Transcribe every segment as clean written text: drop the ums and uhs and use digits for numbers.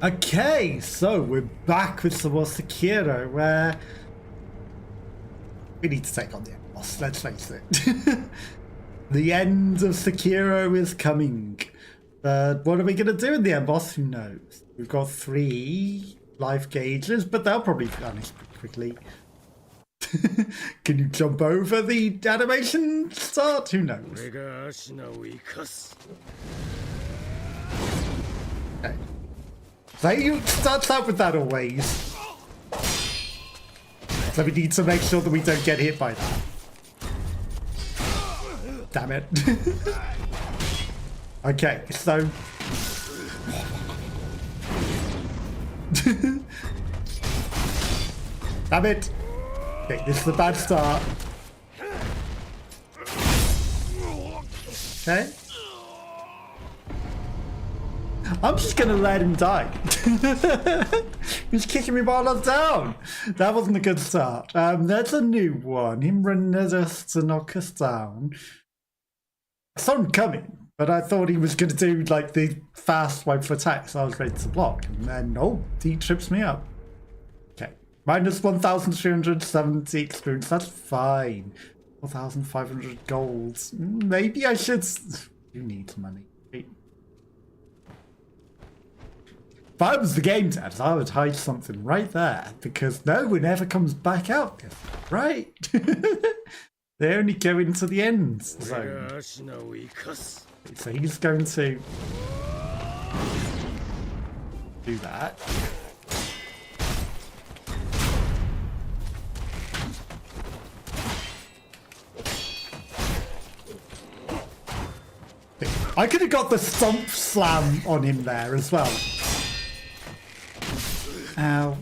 Okay, so we're back with some more Sekiro, where we need to take on the end boss, let's face it. The end of Sekiro is coming. But what are we going to do in the end boss? Who knows? We've got 3 life gauges, but they'll probably vanish pretty quickly. Can you jump over the animation start? Who knows? Okay. So you starts out with that always. So we need to make sure that we don't get hit by that. Damn it. Okay, so damn it. Okay, this is a bad start. Okay. I'm just gonna let him die. He's kicking me while I was down. That wasn't a good start. There's a new one. Him running at us to knock us down. I saw him coming, but I thought he was gonna do like the fast swipe for attack, so I was ready to block. And then no, he trips me up. Okay. Minus 1,370 experience. That's fine. 4,500 gold. Maybe I should. You need money. If I was the game devs, I would hide something right there, because no one ever comes back out, right? They only go into the end zone. So he's going to do that. I could have got the stomp slam on him there as well. Ow.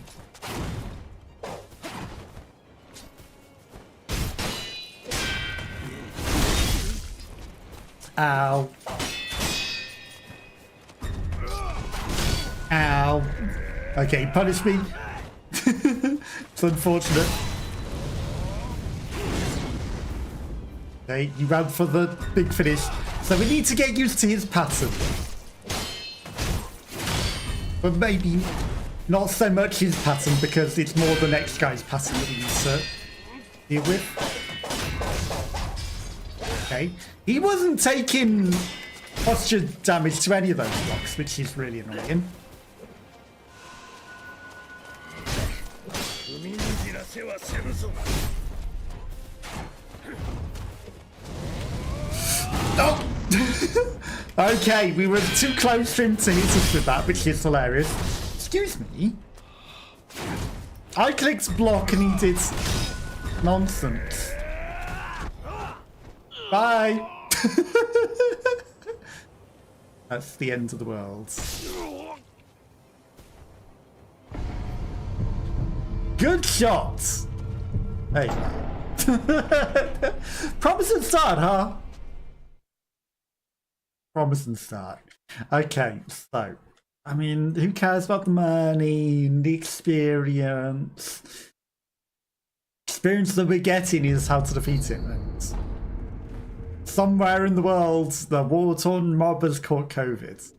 Ow. Ow. Okay, punish me. It's unfortunate. Okay, you ran for the big finish. So we need to get used to his pattern. But maybe not so much his pattern, because it's more the next guy's pattern that we need to deal with. Okay. He wasn't taking posture damage to any of those blocks, which is really annoying. Oh! Okay, we were too close for him to hit us with that, which is hilarious. Excuse me? I clicked block and he did nonsense. Bye! That's the end of the world. Good shot! Hey. Promising start, huh? Promising start. Okay, so I mean, who cares about the money and the experience? Experience that we're getting is how to defeat it. And somewhere in the world, the war-torn mob has caught COVID.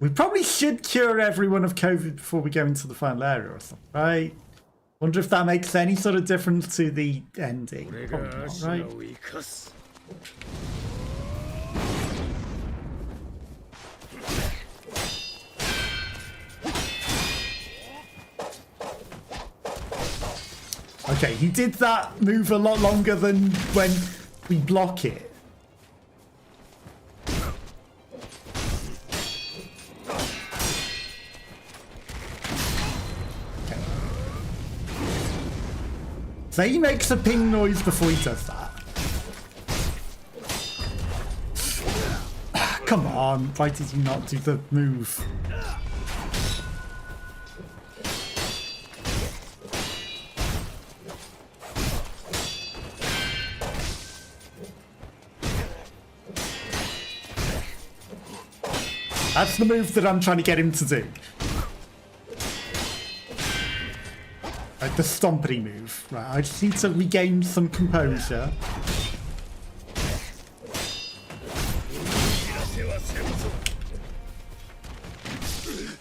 We probably should cure everyone of COVID before we go into the final area or something, right? Wonder if that makes any sort of difference to the ending. Probably not, right? Okay, he did that move a lot longer than when we block it. Okay. So he makes a ping noise before he does that. Come on, why did you not do the move? That's the move that I'm trying to get him to do. Like the stompity move. Right, I just need to regain some composure.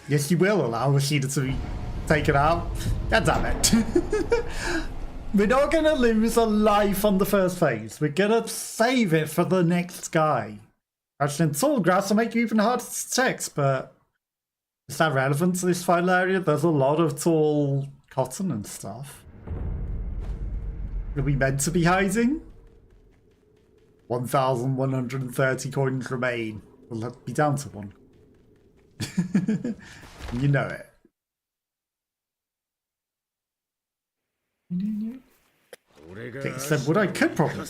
Yes, you will allow Ashina to be taken out. God damn it. We're not going to lose a life on the first phase. We're going to save it for the next guy. Actually, tall grass will make you even harder to detect, but is that relevant to this final area? There's a lot of tall cotton and stuff. Are we meant to be hiding? 1,130 coins remain. We'll be down to one. You know it. Okay, so what I could probably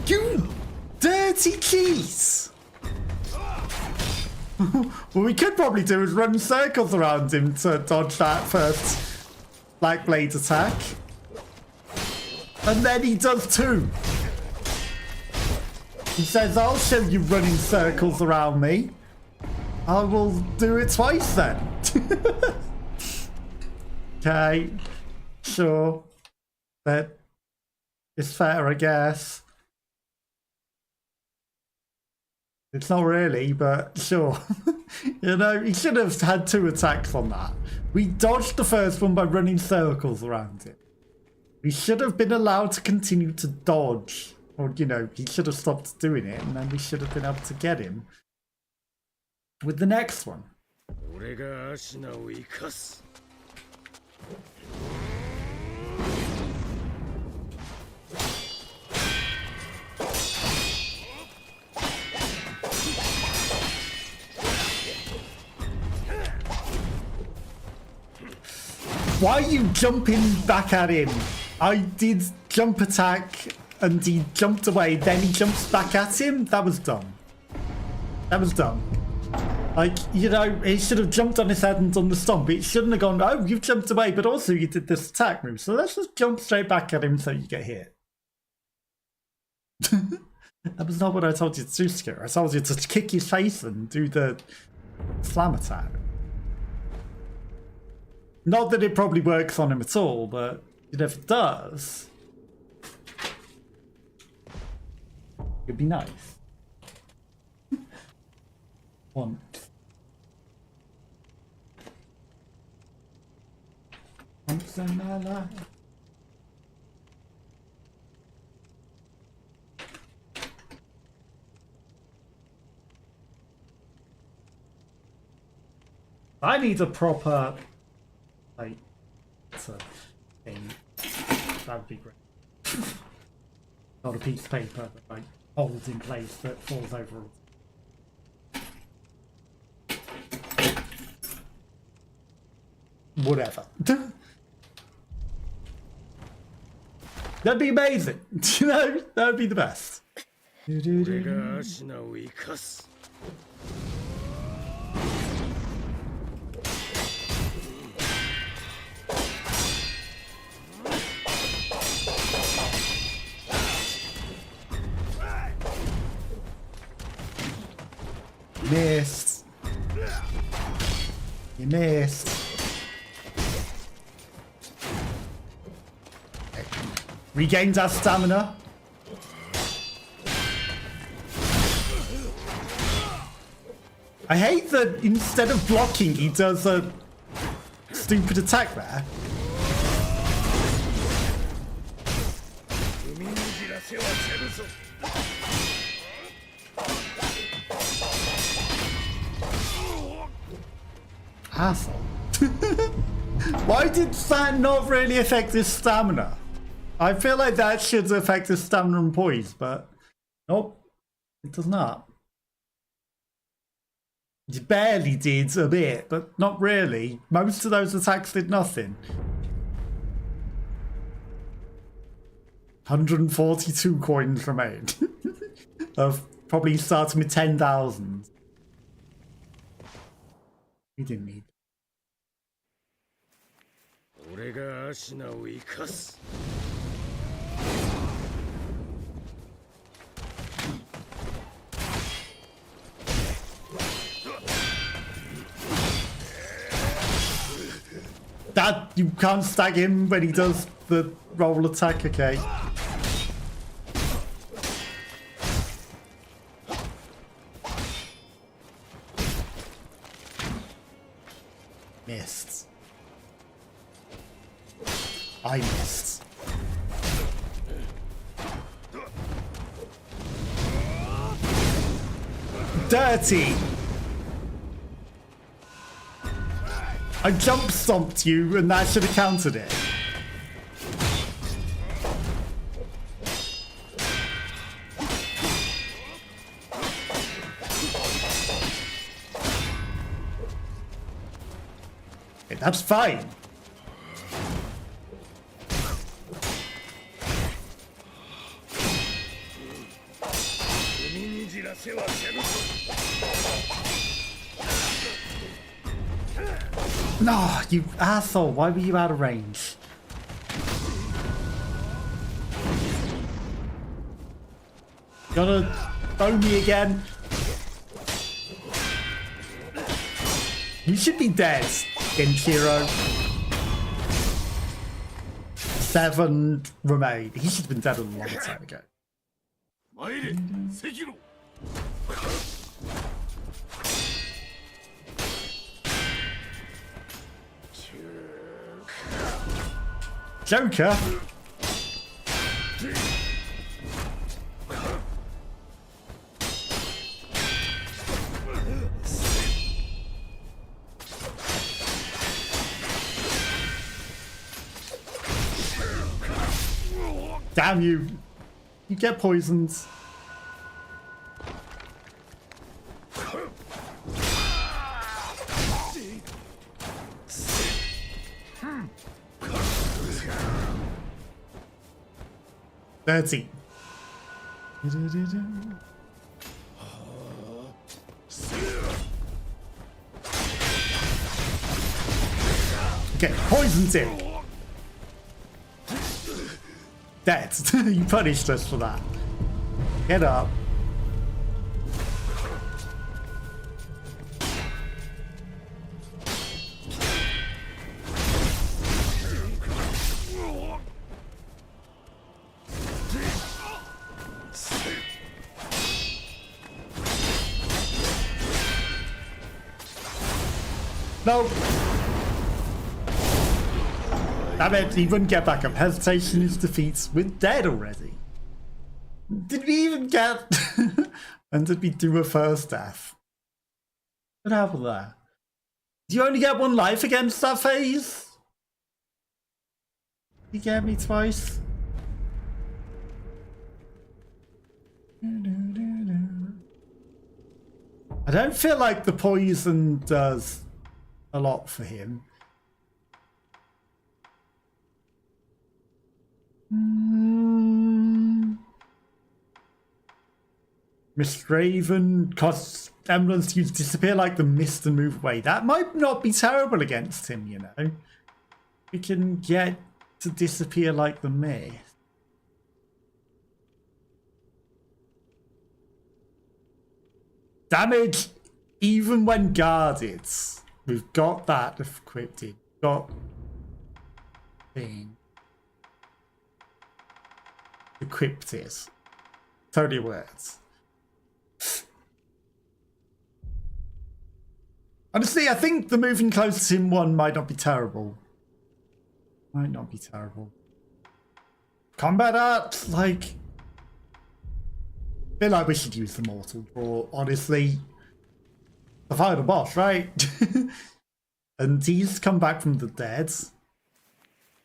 do. You dirty cheese! What we could probably do is run circles around him to dodge that first Black Blade attack. And then he does too. He says, I'll show you running circles around me. I will do it twice then. Okay. Sure. That is fair, I guess. It's not really, but sure. You know, he should have had 2 attacks on that. We dodged the first one by running circles around it. We should have been allowed to continue to dodge. Or, you know, he should have stopped doing it, and then we should have been able to get him with the next one. Why are you jumping back at him? I did jump attack and he jumped away, then he jumps back at him? That was dumb. That was dumb. Like, you know, he should have jumped on his head and done the stomp. It shouldn't have gone, oh, you've jumped away, but also you did this attack move. So let's just jump straight back at him so you get hit. That was not what I told you to do, Sekiro. I told you to kick his face and do the slam attack. Not that it probably works on him at all, but if it does, it'd be nice. One. Once in my life. I need a proper, like, thing. That would be great. Not a piece of paper that, like, holds in place that falls over. Whatever. That'd be amazing. You know, that'd be the best. Missed. You missed. Regains our stamina. I hate that instead of blocking, he does a stupid attack there. Asshole. Why did that not really affect his stamina? I feel like that should affect his stamina and poise, but nope, it does not. It barely did a bit, but not really. Most of those attacks did nothing. 142 coins remain. Of probably starting with 10,000. We didn't need. That you can't stag him when he does the roll attack, okay. Missed. I missed. Dirty! I jump stomped you and that should have counted it. Okay, that's fine. No, you asshole. Why were you out of range? Gonna phone me again? You should be dead, Genichiro. 7 remain. He should have been dead a long time ago. Sekiro. Joker? Damn you. You get poisoned. Dirty. Okay, poisoned him. Dead. You punished us for that. Get up. No. Damn it, he wouldn't get back up. Hesitation is defeat. We're dead already. Did we even get... And did we do a first death? What happened there? Do you only get 1 life against that phase? You get me twice? I don't feel like the poison does a lot for him. Misdraven costs emblems to disappear like the mist and move away. That might not be terrible against him, you know. We can get to disappear like the mist. Damage even when guarded. We've got that equipped. Got thing. Equipped it. Totally works. Honestly, I think the moving close to him 1 might not be terrible. Might not be terrible. Combat art, like... I feel like we should use the Mortal Draw, honestly. The final boss, right? And he's come back from the dead.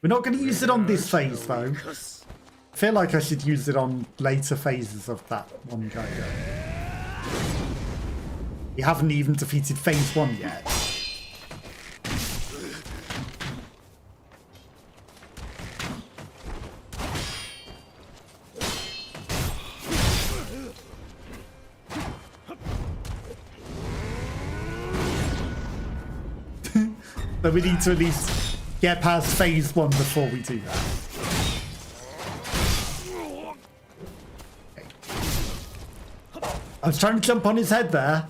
We're not going to use it on this phase, though. I feel like I should use it on later phases of that one guy. You haven't even defeated phase 1 yet. So we need to at least get past phase 1 before we do that. Okay. I was trying to jump on his head there.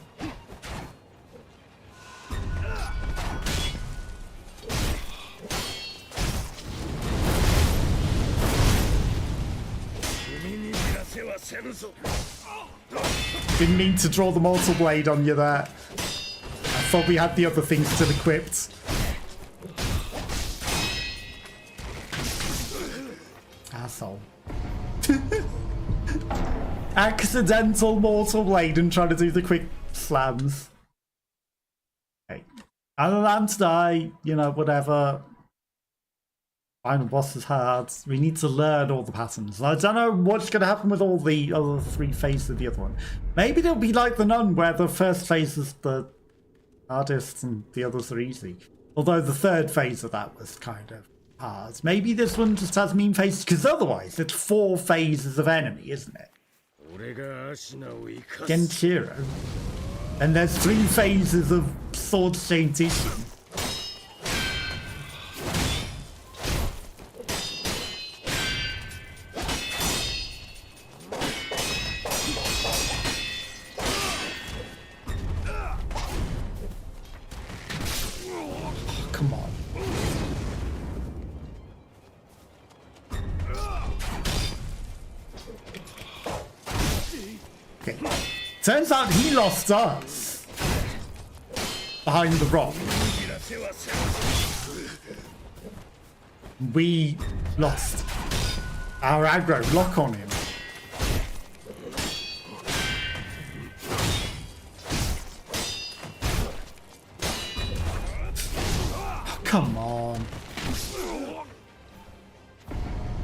Didn't mean to draw the mortal blade on you there. I thought we had the other things still equipped. asshole. Accidental mortal blade and trying to do the quick slams. Okay. I'll land to die, you know, whatever. Final boss is hard. We need to learn all the patterns. I don't know what's going to happen with all the other 3 phases of the other one. Maybe they'll be like the Nun, where the first phase is the hardest and the others are easy. Although the 3rd phase of that was kind of hard. Maybe this one just has mean phases, because otherwise it's 4 phases of enemy, isn't it? Genichiro. And there's 3 phases of Sword Saint Isshin. Come on. Okay. Turns out he lost us behind the rock. We lost our aggro lock on him. Oh, come on.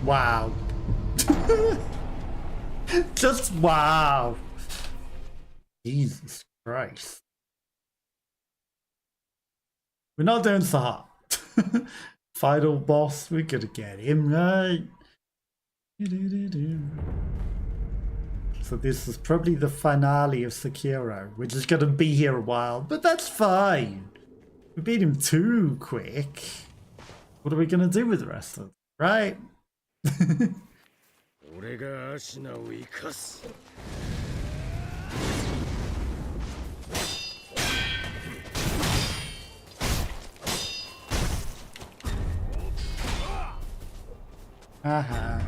Wow. Just wow. Jesus Christ. We're not doing so hot. Final boss, we're gonna get him right. So this is probably the finale of Sekiro. We're just gonna be here a while, but that's fine. We beat him too quick. What are we gonna do with the rest of it, right? I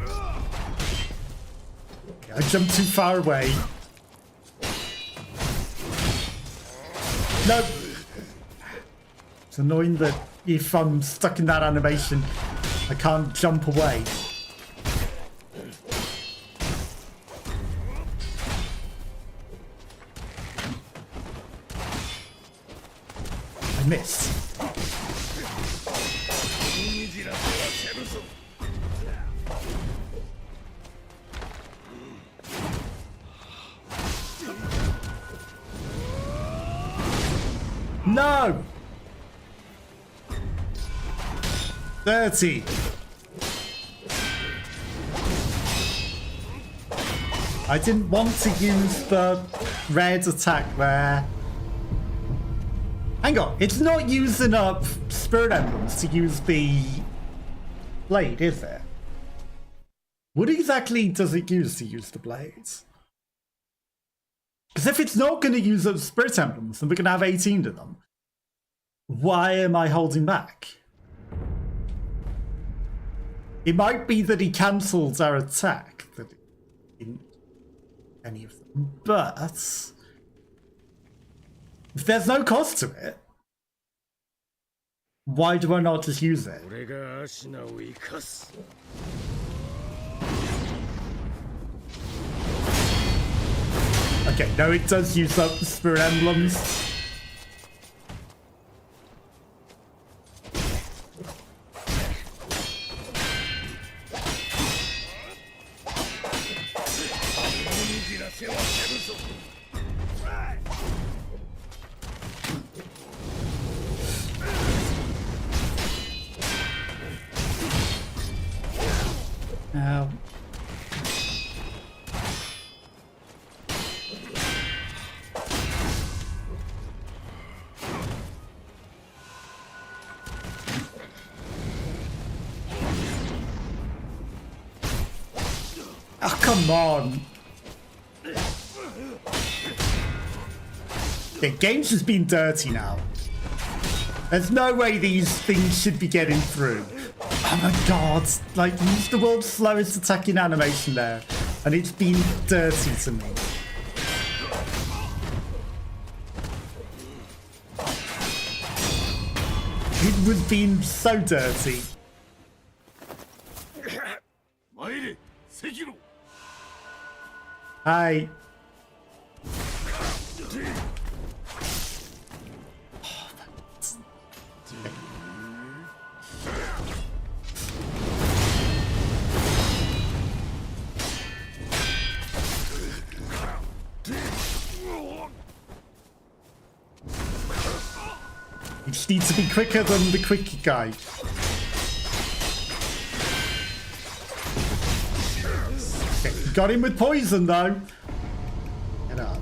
jumped too far away. No. It's annoying that if I'm stuck in that animation, I can't jump away. I missed. No! 30. I didn't want to use the red attack there. Hang on, it's not using up spirit emblems to use the blade, is it? What exactly does it use to use the blades? Because if it's not going to use up spirit emblems, then we're going to have 18 of them. Why am I holding back? It might be that he cancelled our attack, that it didn't any of them, but if there's no cost to it, why do I not just use it? Okay, no, it does use up the spirit emblems. Now, oh, come on. The game's just been dirty now. There's no way these things should be getting through. Oh my god, like, use the world's slowest attacking animation there, and it's been dirty to me. It was being so dirty. Hi. You just need to be quicker than the quickie guy. Okay, got him with poison though. Get up.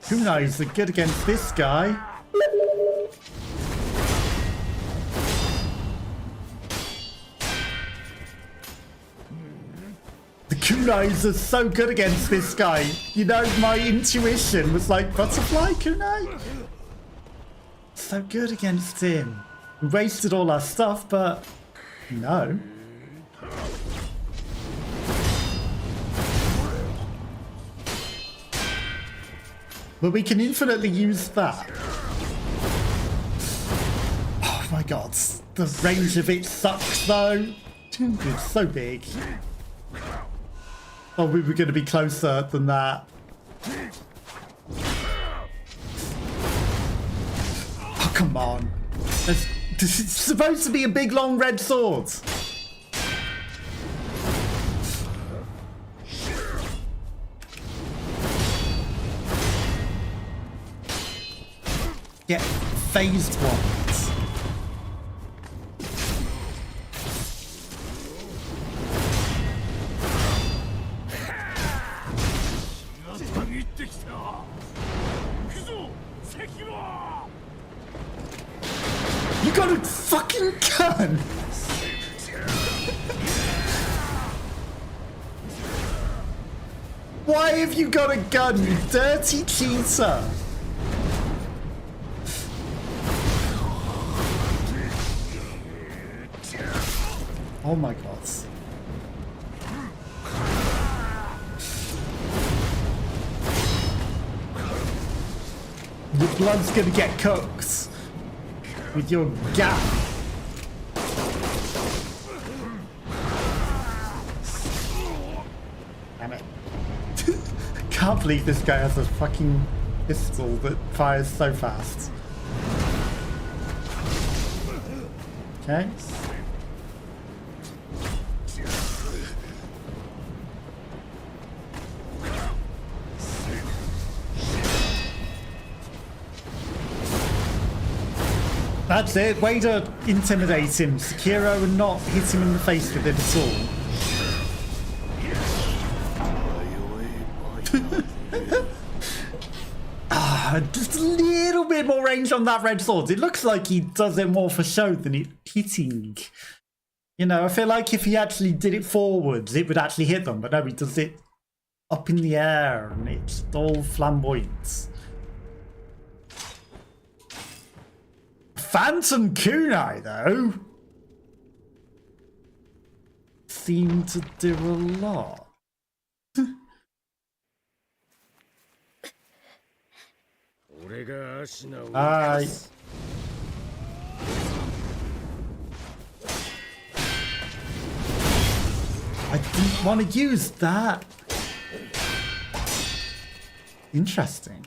Who knows? They're good against this guy. The kunais are so good against this guy. You know, my intuition was like, butterfly kunai? So good against him. We wasted all our stuff, but no. But we can infinitely use that. Oh my god. The range of it sucks though. It's so big. Oh, we were going to be closer than that. Oh, come on. This is supposed to be a big long red sword. Get phased ones. You got a fucking gun! Why have you got a gun, you dirty cheater? Oh my god. Your blood's gonna get cooked with your gap. Damn it. Can't believe this guy has a fucking pistol that fires so fast. Okay. That's it. Way to intimidate him, Sekiro, and not hit him in the face with it at all. Just a little bit more range on that red sword. It looks like he does it more for show than it hitting. You know, I feel like if he actually did it forwards, it would actually hit them. But no, he does it up in the air, and it's all flamboyant. Phantom kunai, though, seem to do a lot. Hi. I didn't want to use that. Interesting.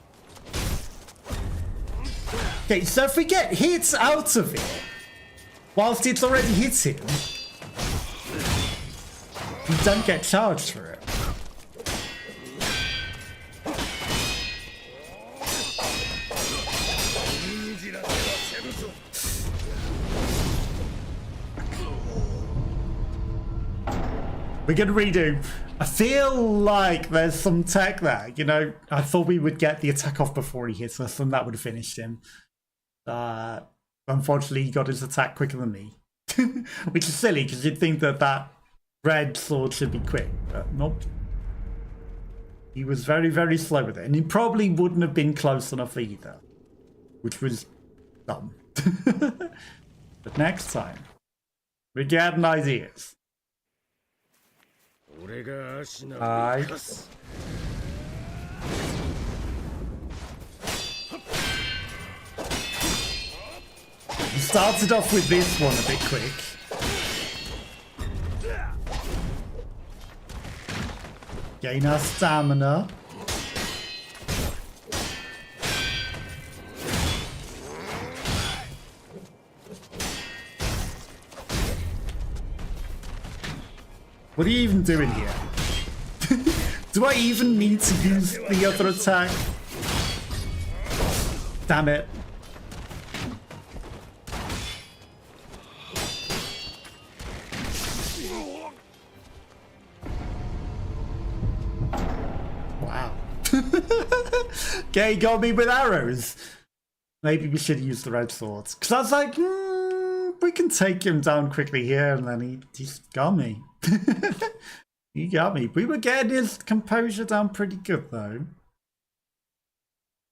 Okay, so if we get hits out of it, whilst it's already hit him, we don't get charged for it. We're gonna redo. I feel like there's some tech there, you know. I thought we would get the attack off before he hits us and that would have finished him. Unfortunately, he got his attack quicker than me. Which is silly, because you'd think that that red sword should be quick, but nope. He was very, very slow with it, and he probably wouldn't have been close enough either, which was dumb. But next time, we're getting ideas. Aye. We started off with this one a bit quick. Gain our stamina. What are you even doing here? Do I even need to use the other attack? Damn it. Wow. Okay, got me with arrows. Maybe we should use the red swords. Because I was like, we can take him down quickly here, and then he just got me. He got me. We were getting his composure down pretty good, though.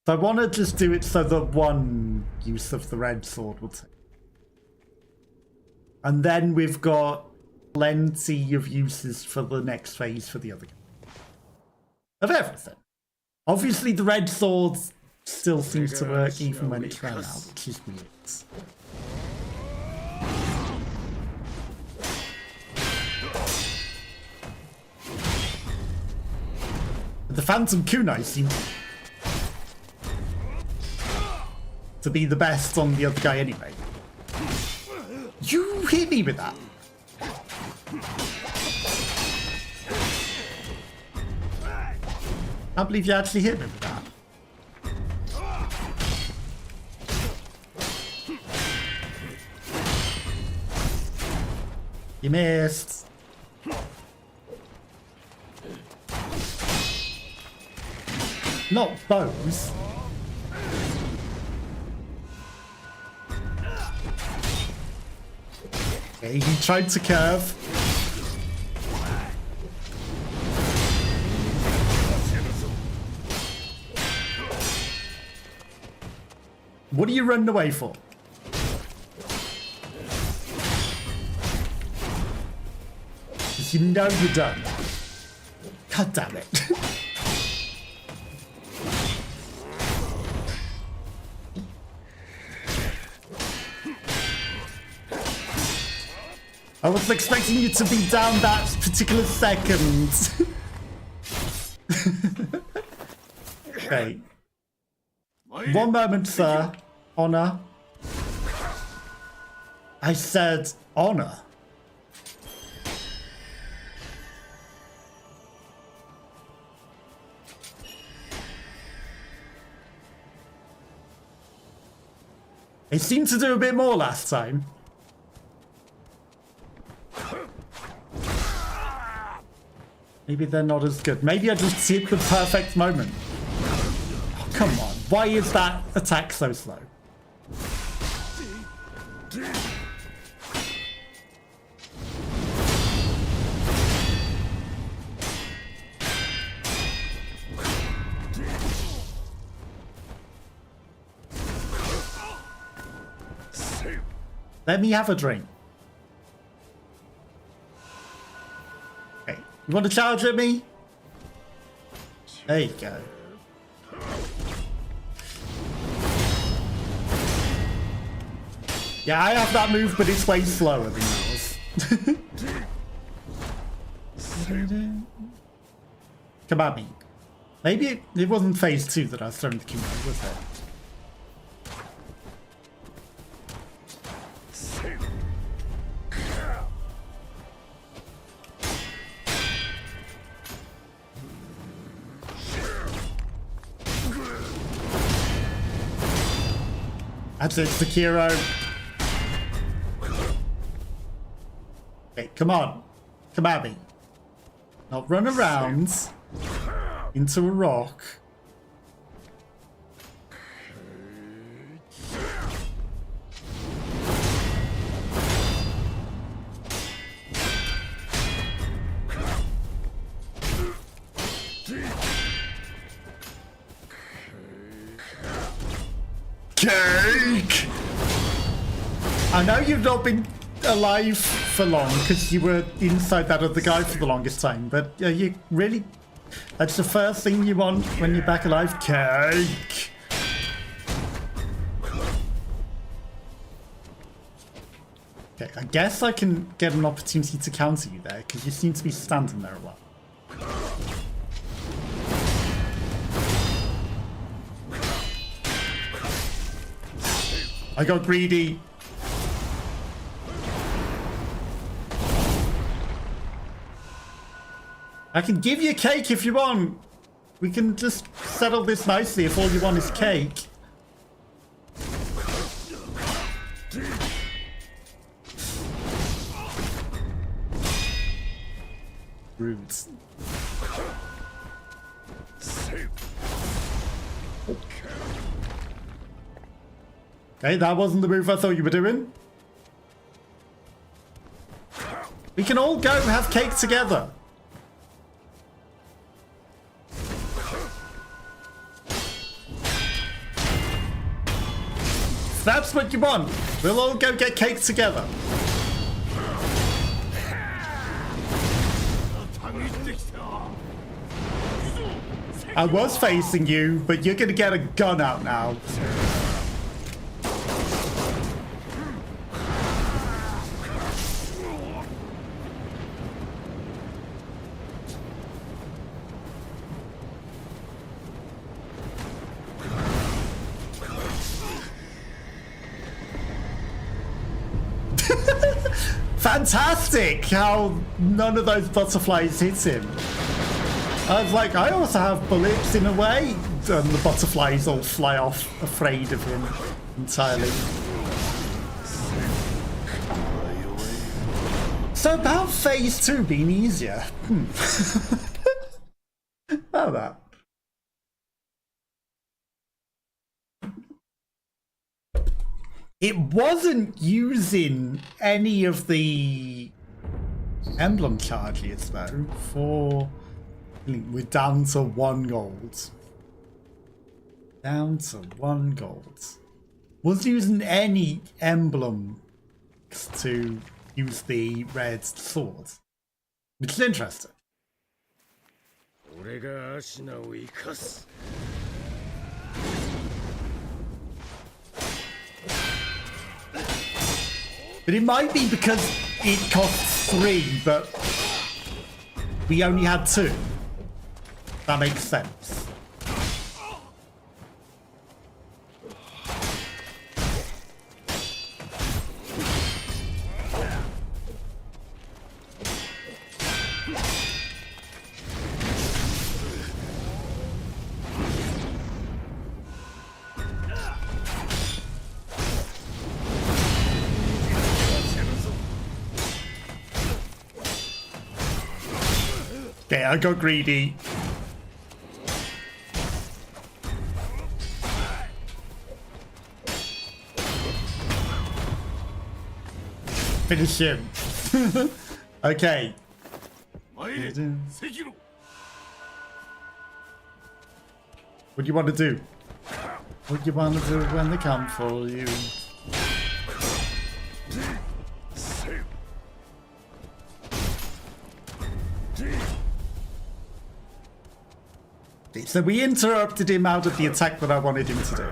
So I want to just do it so that one use of the red sword will take. And then we've got plenty of uses for the next phase for the other guy. Of everything. Obviously, the red sword still seems to work even when it's run out, which is weird. The Phantom Kunai seems to be the best on the other guy anyway. You hit me with that. I believe you actually hit me with that. You missed. Not those. Okay, he tried to curve. What are you running away for? Because you know you're done. God damn it. I was expecting you to be down that particular second. Okay. One moment, sir. Honor. I said honor. It seemed to do a bit more last time. Maybe they're not as good. Maybe I just hit the perfect moment. Oh, come on. Why is that attack so slow? Let me have a drink. Okay. You want to charge at me? There you go. Yeah, I have that move, but it's way slower than yours. Come at me. Maybe it wasn't phase 2 that I was throwing the Tomoe, was it? That's it, Sekiro. Okay, come on. Come at me. Not run around into a rock. Cake! I know you've not been alive for long because you were inside that other guy for the longest time. But you really, that's the first thing you want when you're back alive? Cake! Okay, I guess I can get an opportunity to counter you there because you seem to be standing there a lot. I got greedy. I can give you cake if you want. We can just settle this nicely if all you want is cake. Rude. Okay, that wasn't the move I thought you were doing. We can all go have cake together. If that's what you want, we'll all go get cake together. I was facing you, but you're gonna get a gun out now. Fantastic how none of those butterflies hit him. I was like, I also have bullets in a way, and the butterflies all fly off, afraid of him entirely. So about phase 2 being easier. How that? It wasn't using any of the emblem charges though. We're down to 1 gold. Down to 1 gold. Wasn't using any emblem to use the red sword, which is interesting. But it might be because it costs 3, but we only had 2. That makes sense. Okay, I got greedy. Finish him. Okay. What do you want to do? What do you want to do when they come for you? So we interrupted him out of the attack that I wanted him to do.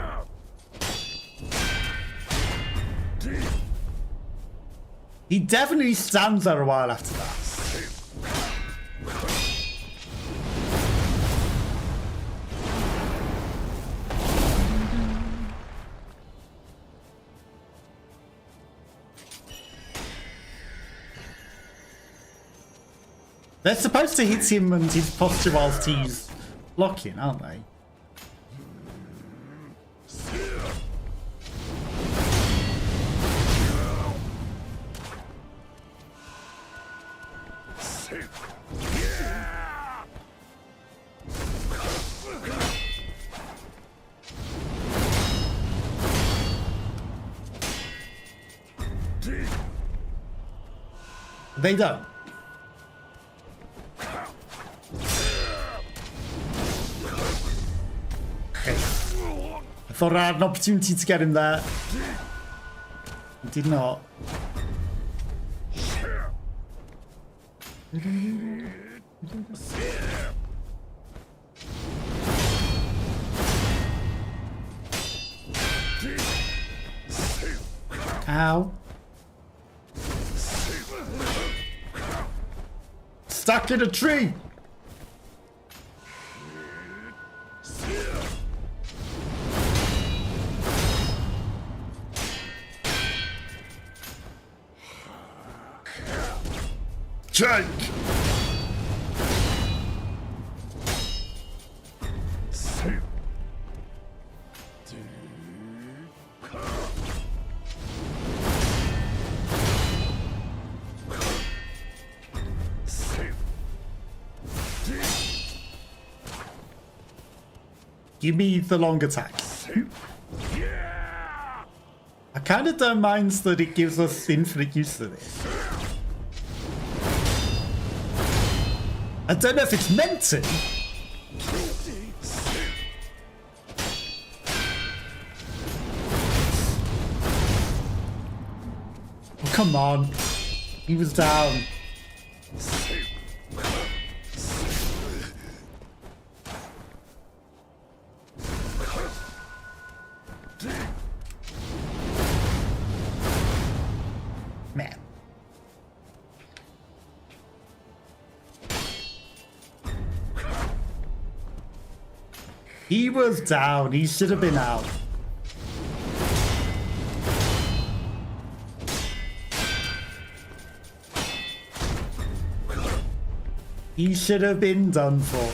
He definitely stands there a while after that. They're supposed to hit him and his posture whilst he's blocking, aren't they? They don't. Okay. I thought I had an opportunity to get him there. I did not. Ow. Stuck in a tree. Jake. Give me the long attack. I kind of don't mind that it gives us infinite use to this. I don't know if it's meant to. Oh, come on. He was down. Man. He was down. He should have been out. He should have been done for.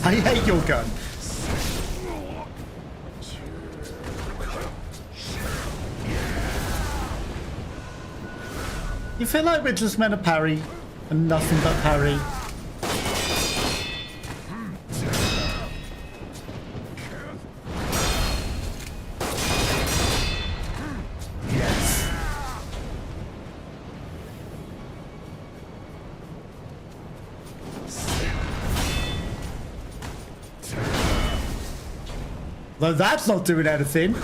I hate your gun. You feel like we're just meant to parry and nothing but parry. Yes. Though that's not doing anything.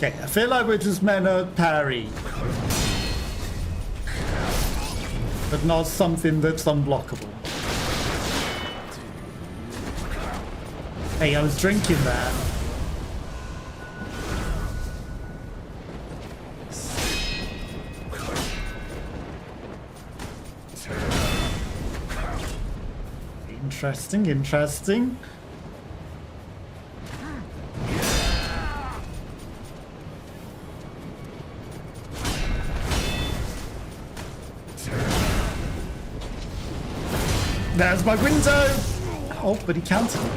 Okay, I feel like we're just meant to parry. But not something that's unblockable. Hey, I was drinking that. Interesting, interesting. There's my window! Oh, but he counted me.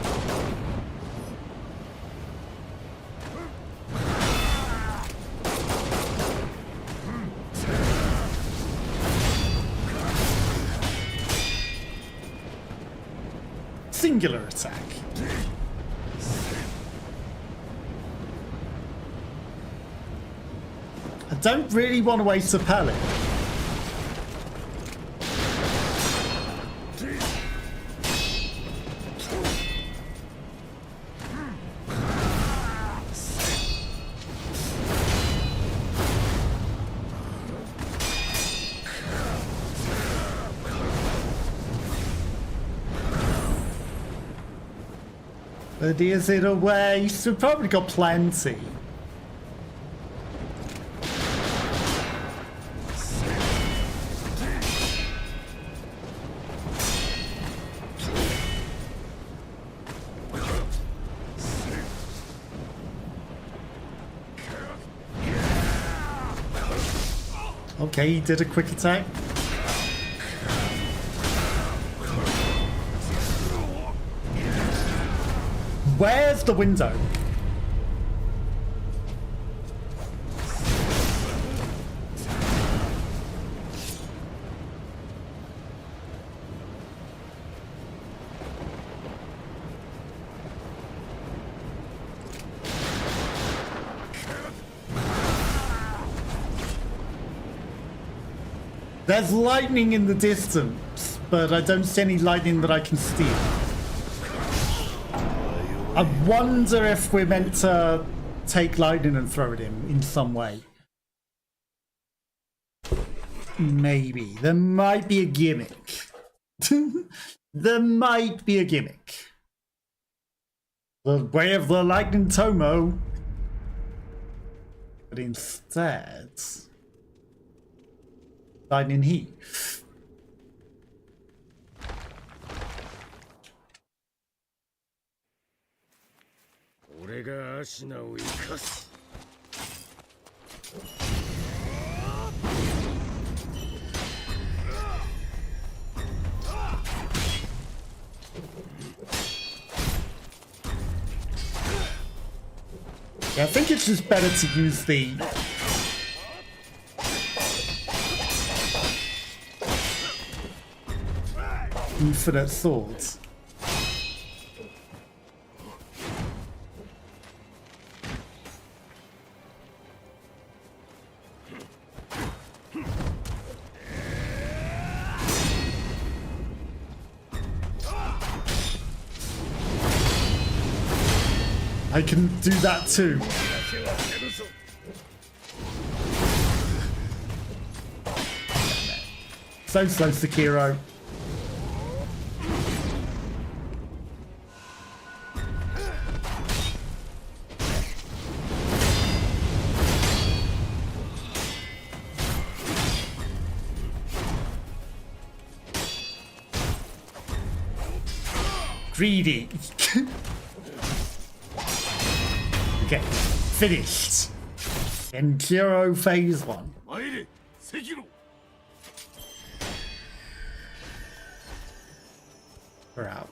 Singular attack. I don't really want to waste a pallet. But is it a waste? We've probably got plenty. Okay, he did a quick attack. Well off the window. There's lightning in the distance, but I don't see any lightning that I can steal. I wonder if we're meant to take lightning and throw it in some way. Maybe. There might be a gimmick. There might be a gimmick. The way of the lightning Tomoe. But instead... lightning heat. Yeah, I think it's just better to use the infinite swords. I can do that too. So slow, Sekiro. Greedy. Okay, finished. Genichiro phase 1. We're out.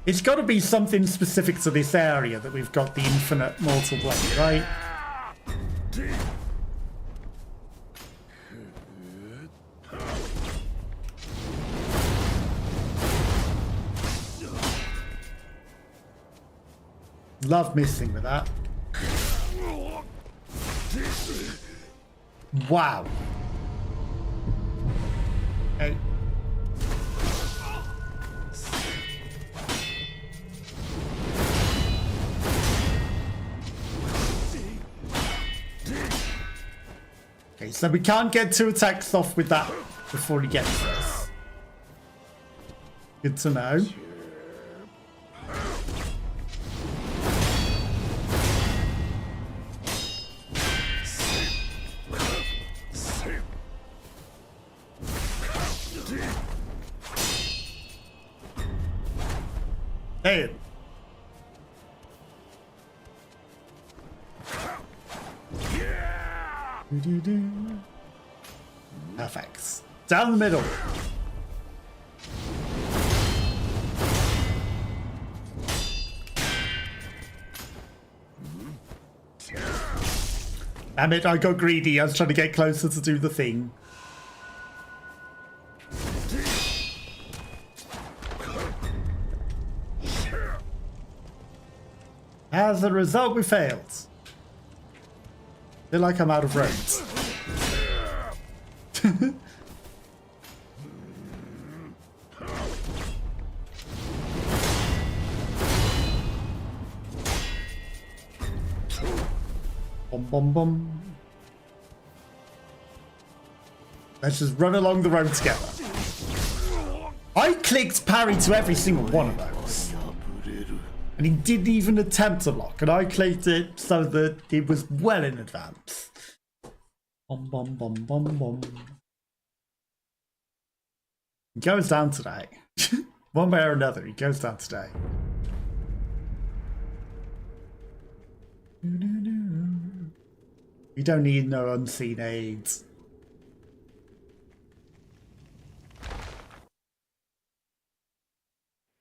It's got to be something specific to this area that we've got the infinite mortal blade, right? Love missing with that. Wow. Hey. Okay, so we can't get 2 attacks off with that before he gets us. Good to know. Hey. Perfect. Down the middle. Damn it, I got greedy. I was trying to get closer to do the thing. As a result, we failed. Feel like I'm out of roads. Bum bum bum. Let's just run along the road together. I clicked parry to every single one of those. And he didn't even attempt to block, and I clicked it so that it was well in advance. Bum bum bum bum bum. He goes down today. One way or another, he goes down today. We don't need no unseen aids.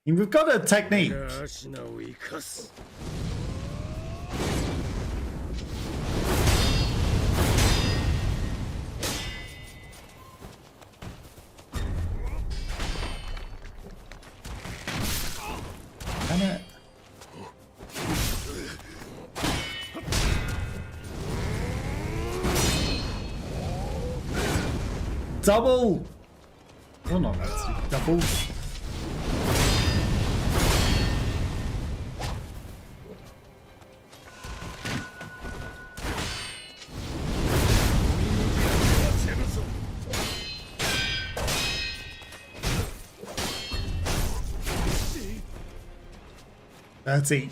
And we've got a technique. Damn it. Double! Oh no, that's double. That's it.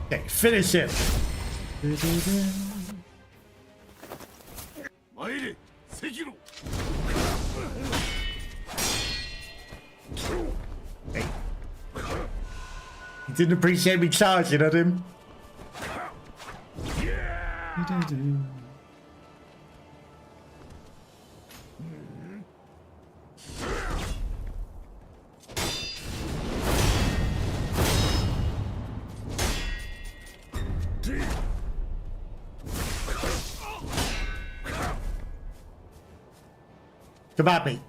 Okay, finish it. Sekiro. Hey. He didn't appreciate me charging at him. Come at me.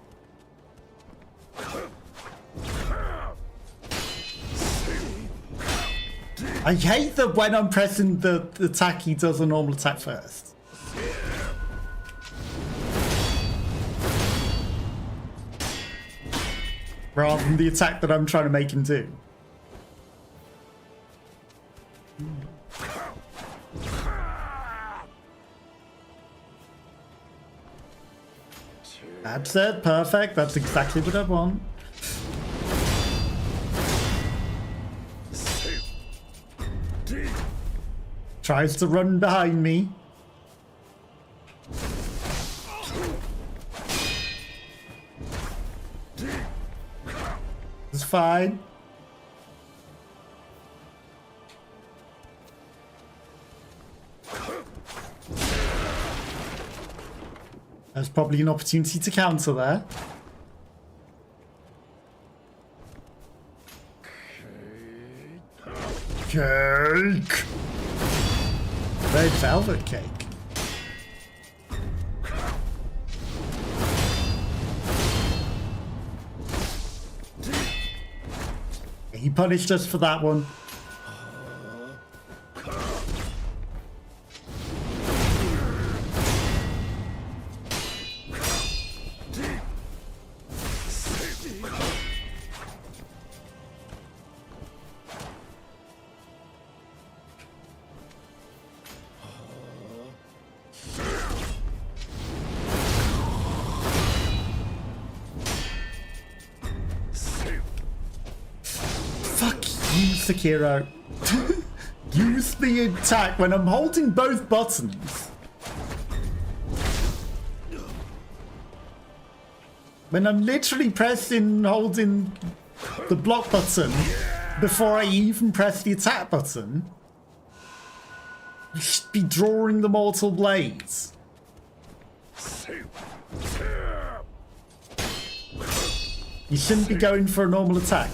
I hate that when I'm pressing the attack, he does a normal attack first. Rather than the attack that I'm trying to make him do. That's it, perfect. That's exactly what I want. Tries to run behind me. It's fine. There's probably an opportunity to counter there. Cake! Red velvet cake. He punished us for that one. Sekiro. Use the attack when I'm holding both buttons. When I'm literally pressing, holding the block button before I even press the attack button. You should be drawing the mortal blades. You shouldn't be going for a normal attack.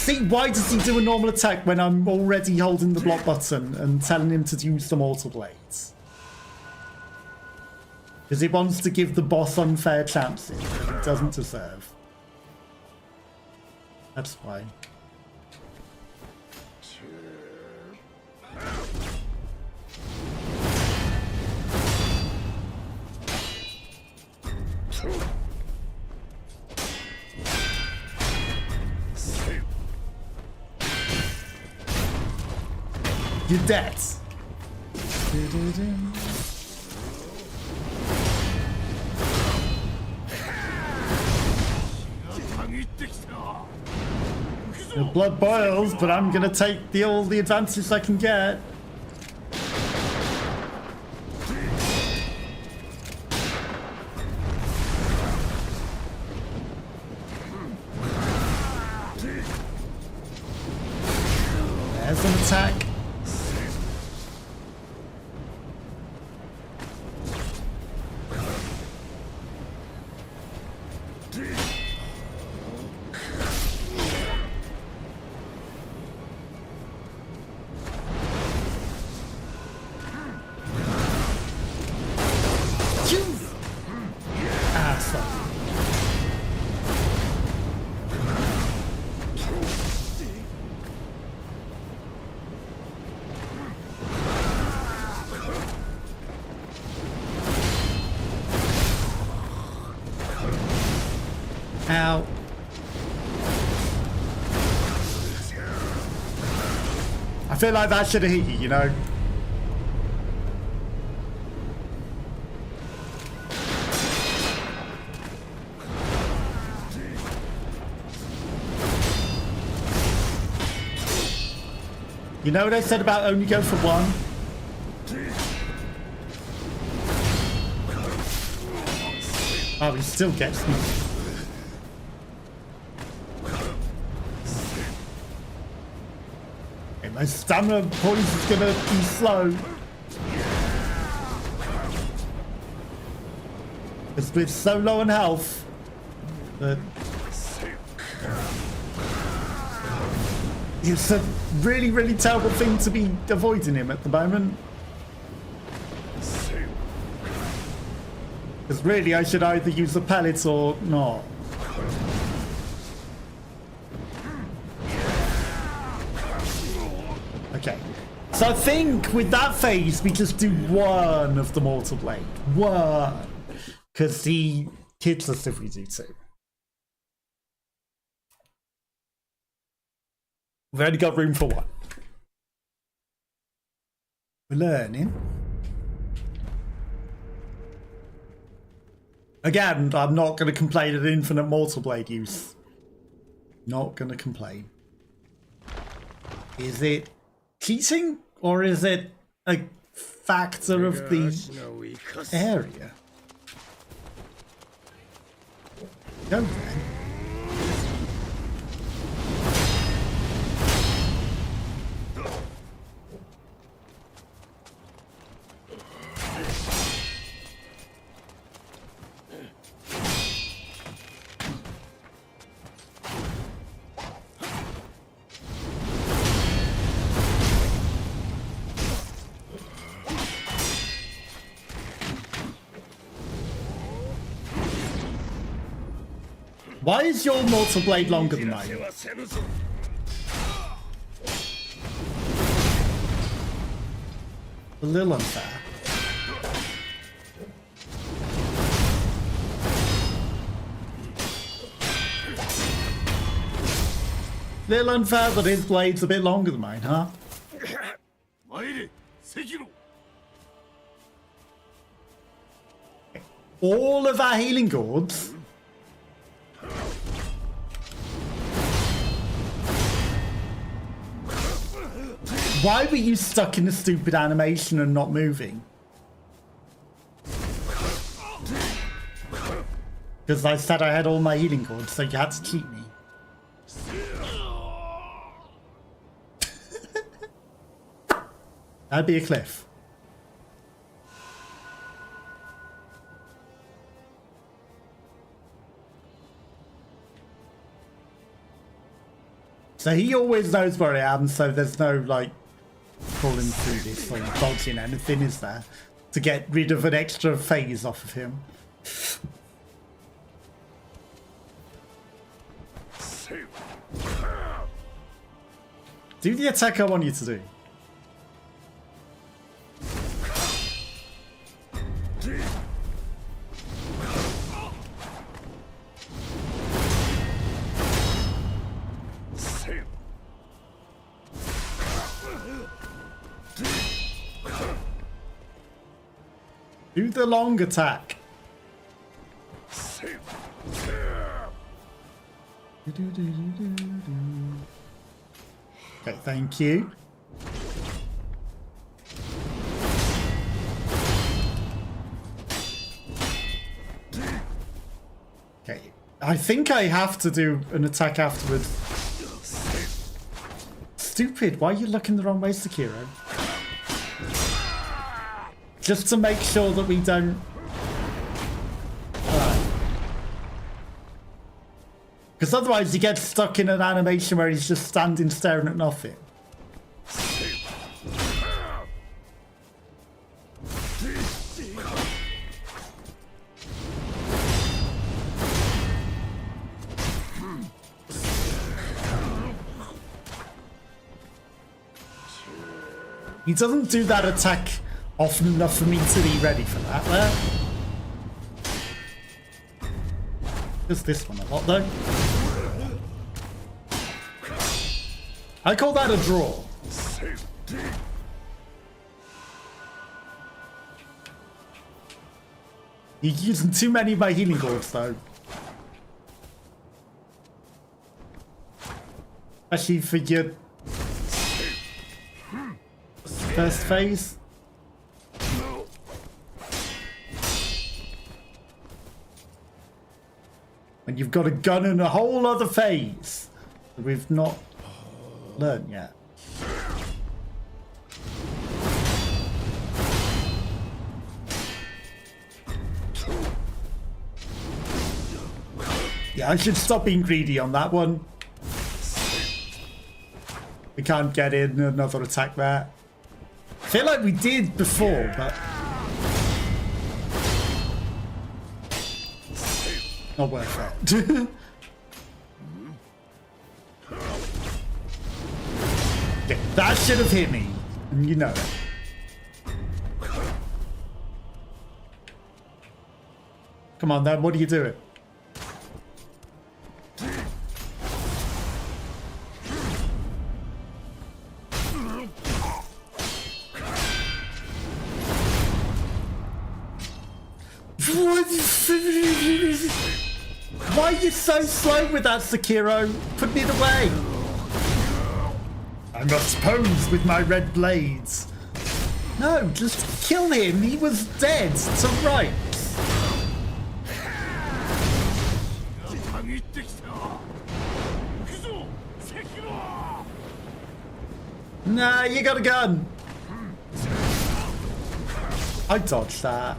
See, why does he do a normal attack when I'm already holding the block button and telling him to use the mortal blades? Because he wants to give the boss unfair chances that he doesn't deserve. That's why. You're dead. The blood boils, but I'm gonna take all the advantage I can get. attack. Ow. I feel like that should have hit you, you know? You know what I said about only go for one? Oh, he still gets me. Okay, my stamina points is gonna be slow. It's been so low on health that it's a really, really terrible thing to be avoiding him at the moment. Because really, I should either use the pellets or not. Okay. So I think with that phase, we just do one of the Mortal Blade. One. Because he hits us if we do two. We've only got room for one. We're learning. Again, I'm not going to complain at infinite Mortal Blade use. Not going to complain. Is it cheating? Or is it a factor of the area? Go then. Why is your Mortal Blade longer than mine? A little unfair. Little unfair that his blade's a bit longer than mine, huh? All of our healing gourds. Why were you stuck in the stupid animation and not moving? Because I said I had all my healing gourds, so you had to cheat me. That'd be a cliff. So he always knows where I am, so there's no, like, pulling through this, like, dodging anything, is there? To get rid of an extra phase off of him. Do the attack I want you to do. Do the long attack. Okay, thank you. Okay, I think I have to do an attack afterwards. stupid. Why are you looking the wrong way, Sekiro? Just to make sure that we don't... Because otherwise you get stuck in an animation where he's just standing staring at nothing. He doesn't do that attack often enough for me to be ready for that there. Just this one a lot though. I call that a draw. You're using too many of my healing gourds though. Especially for your first phase. And you've got a gun in a whole other phase that we've not learned yet. Yeah, I should stop being greedy on that one. We can't get in another attack there. I feel like we did before, but not worth it. Yeah, that should have hit me, and you know it. Come on then, what are you doing? Why are you so slow with that, Sekiro? Put it away. I must pose with my red blades. No, just kill him. He was dead to rights. Nah, you got a gun. I dodged that.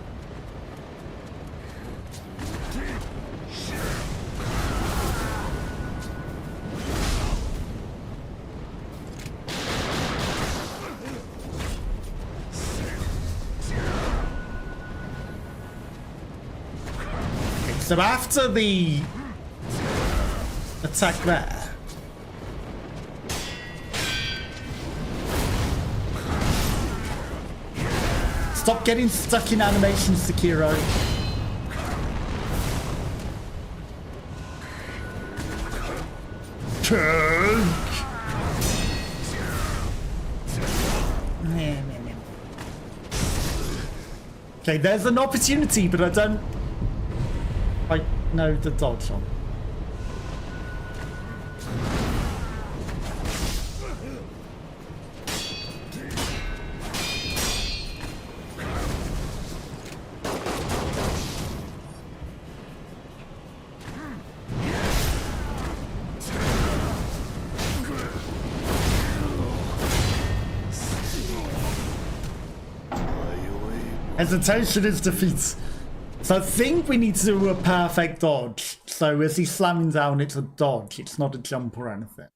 So after the attack there, stop getting stuck in animation, Sekiro. Okay, there's an opportunity, but I don't quite know the dodge on. Hesitation is defeat. So I think we need to do a perfect dodge. So as he's slamming down, it's a dodge. It's not a jump or anything.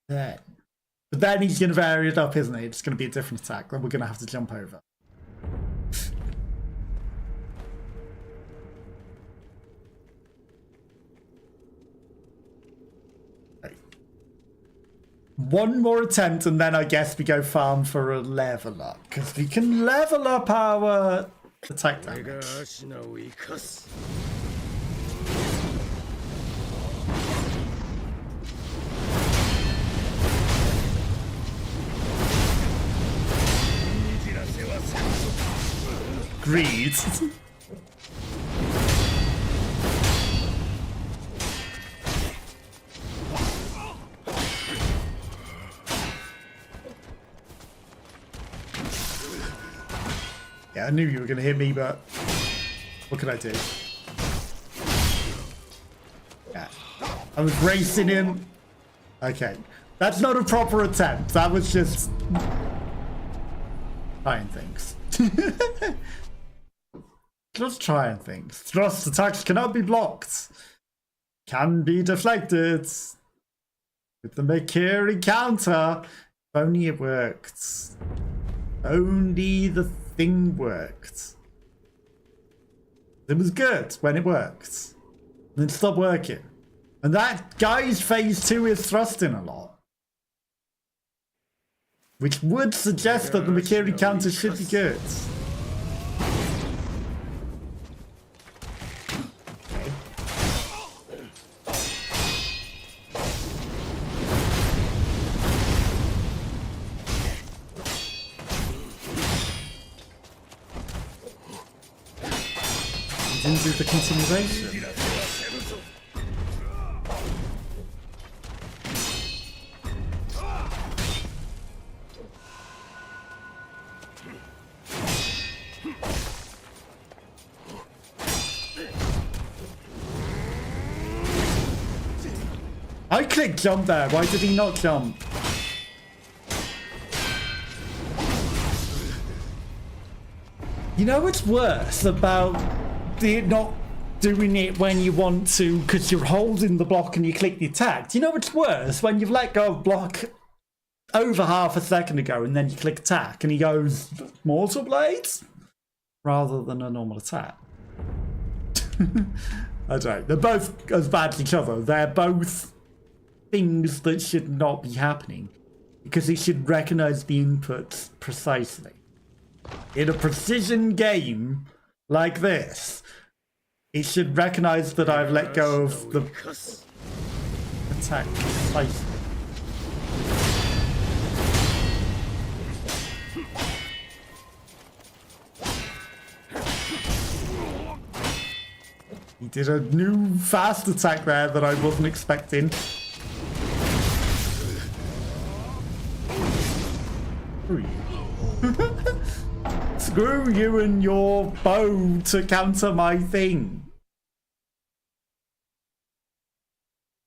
Then. But then he's going to vary it up, isn't he? It's going to be a different attack. Then we're going to have to jump over. One more attempt and then I guess we go farm for a level up. Because we can level up our attack damage. Greed. Yeah, I knew you were going to hit me, but what could I do? Yeah, I was racing him. Okay, That's not a proper attempt. That was just trying things. Just trying things. Thrust attacks cannot be blocked. Can be deflected. With the Makiri counter. If only it worked. Only the thing worked. It was good when it worked. Then stopped working. And that guy's phase 2 is thrusting a lot. Which would suggest that the Makiri counter should be good. Into the continuation. I clicked jump there. Why did he not jump? You know what's worse about not doing it when you want to because you're holding the block and you click the attack? Do you know what's worse? When you've let go of block over half a second ago and then you click attack and he goes Mortal Blades rather than a normal attack. I don't know. They're both as bad as each other. They're both things that should not be happening because it should recognize the inputs precisely. In a precision game like this, it should recognize that I've let go of the attack precisely. He did a new fast attack there that I wasn't expecting. Screw you. Screw you and your bow to counter my thing.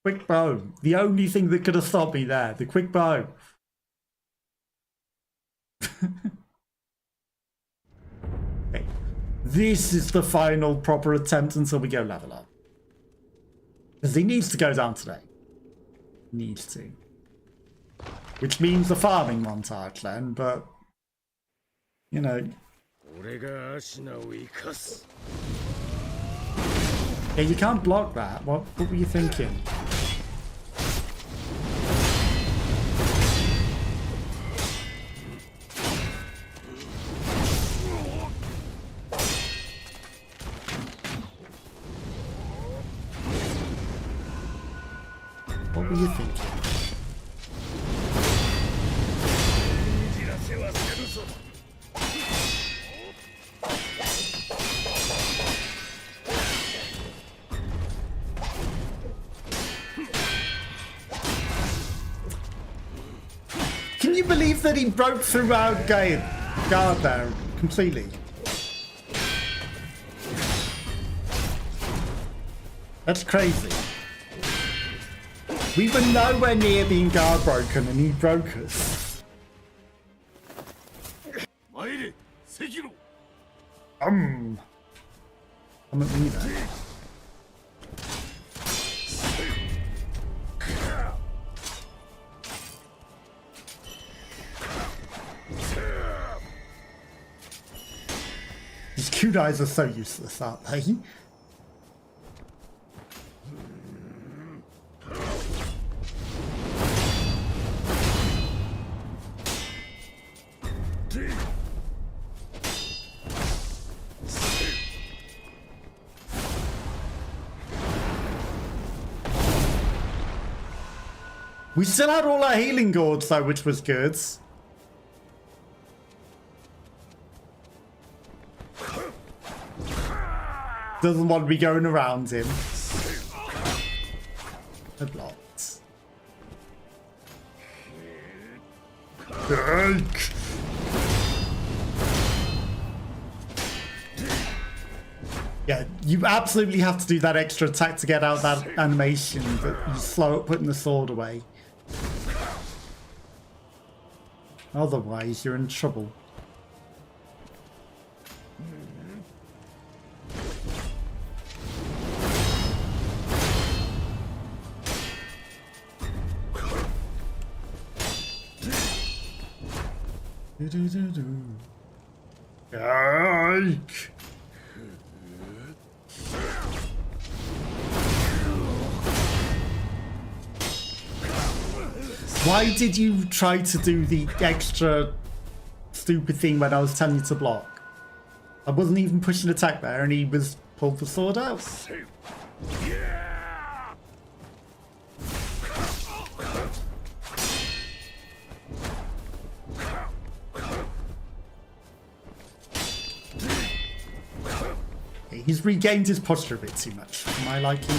Quick bow. The only thing that could have stopped me there. The quick bow. Okay. This is the final proper attempt until we go level up. Because he needs to go down today. Needs to. Which means the farming montage then, but... You know... Yeah, you can't block that. What were you thinking? What were you thinking? Can you believe that he broke through our guard there completely? That's crazy. We were nowhere near being guard broken and he broke us. Sekiro. Come at me then. These kunais are so useless, aren't they? We still had all our healing gourds though, which was good. Doesn't want to be going around him. They're blocked. Yeah, you absolutely have to do that extra attack to get out that animation, but you slow up putting the sword away. Otherwise, you're in trouble. Yike! Why did you try to do the extra stupid thing when I was telling you to block? I wasn't even pushing attack there and he was pulled the sword out. He's regained his posture a bit too much for my liking.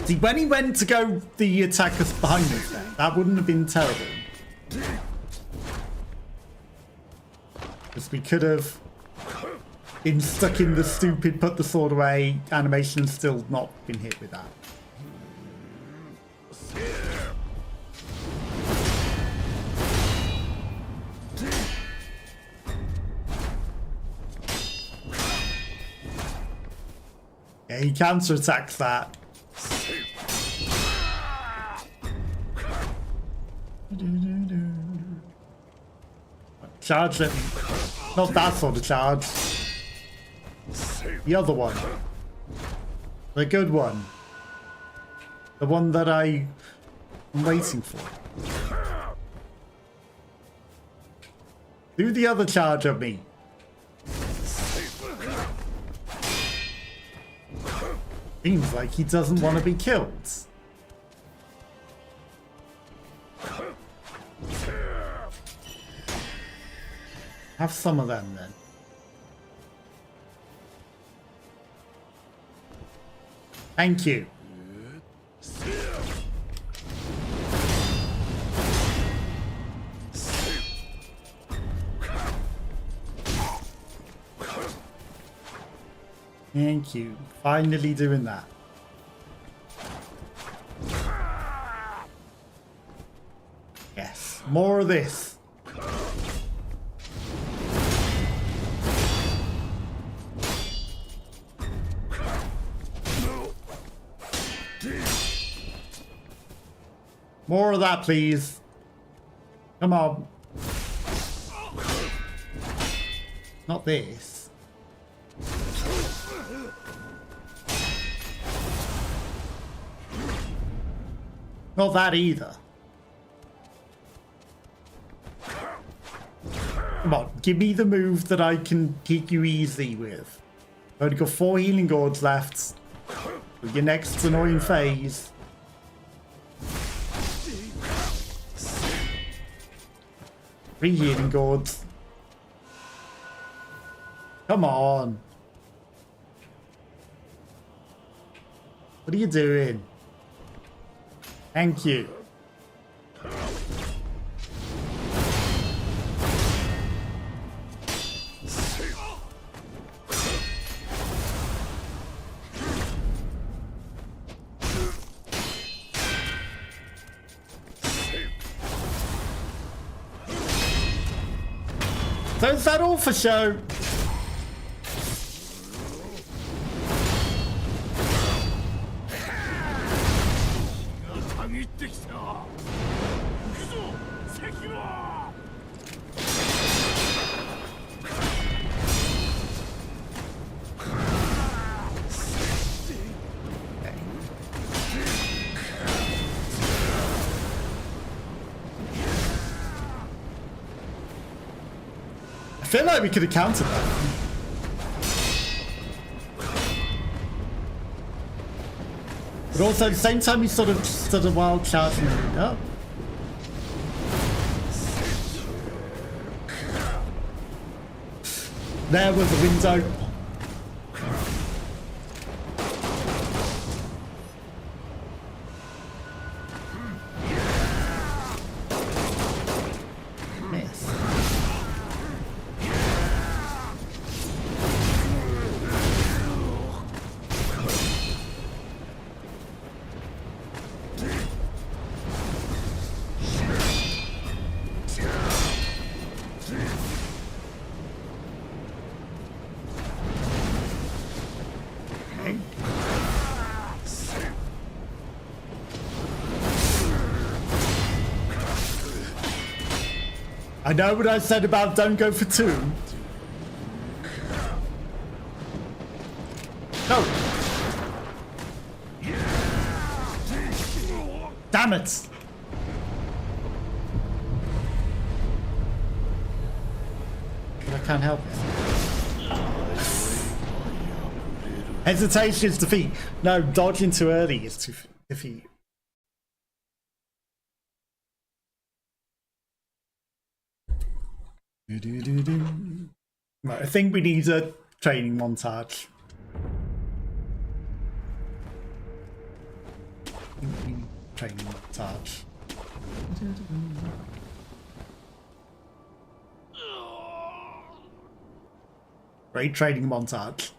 See, when he went to go the attack us behind us there, that wouldn't have been terrible. Because we could have been stuck in the stupid put the sword away animation and still not been hit with that. Yeah, he counter-attacks that. Charge it. Not that sort of charge. The other one. The good one. The one that I'm waiting for. Do the other charge of me. Seems like he doesn't want to be killed. Have some of them then. Thank you. Thank you. Finally doing that. Yes. More of this. More of that, please. Come on. Not this. Not that either. Come on, give me the move that I can hit you easy with. I've only got 4 healing gourds left. With your next annoying phase. 3 healing gourds. Come on. What are you doing? Thank you. So is that all for show? I feel like we could have countered that. But also at the same time he sort of stood a wild charge and moved up. There was the window. I know what I said about don't go for two. No. Damn it. But I can't help it. Hesitation is defeat. No, dodging too early is to defeat. Right, I think we need a training montage. Training montage. Great training montage.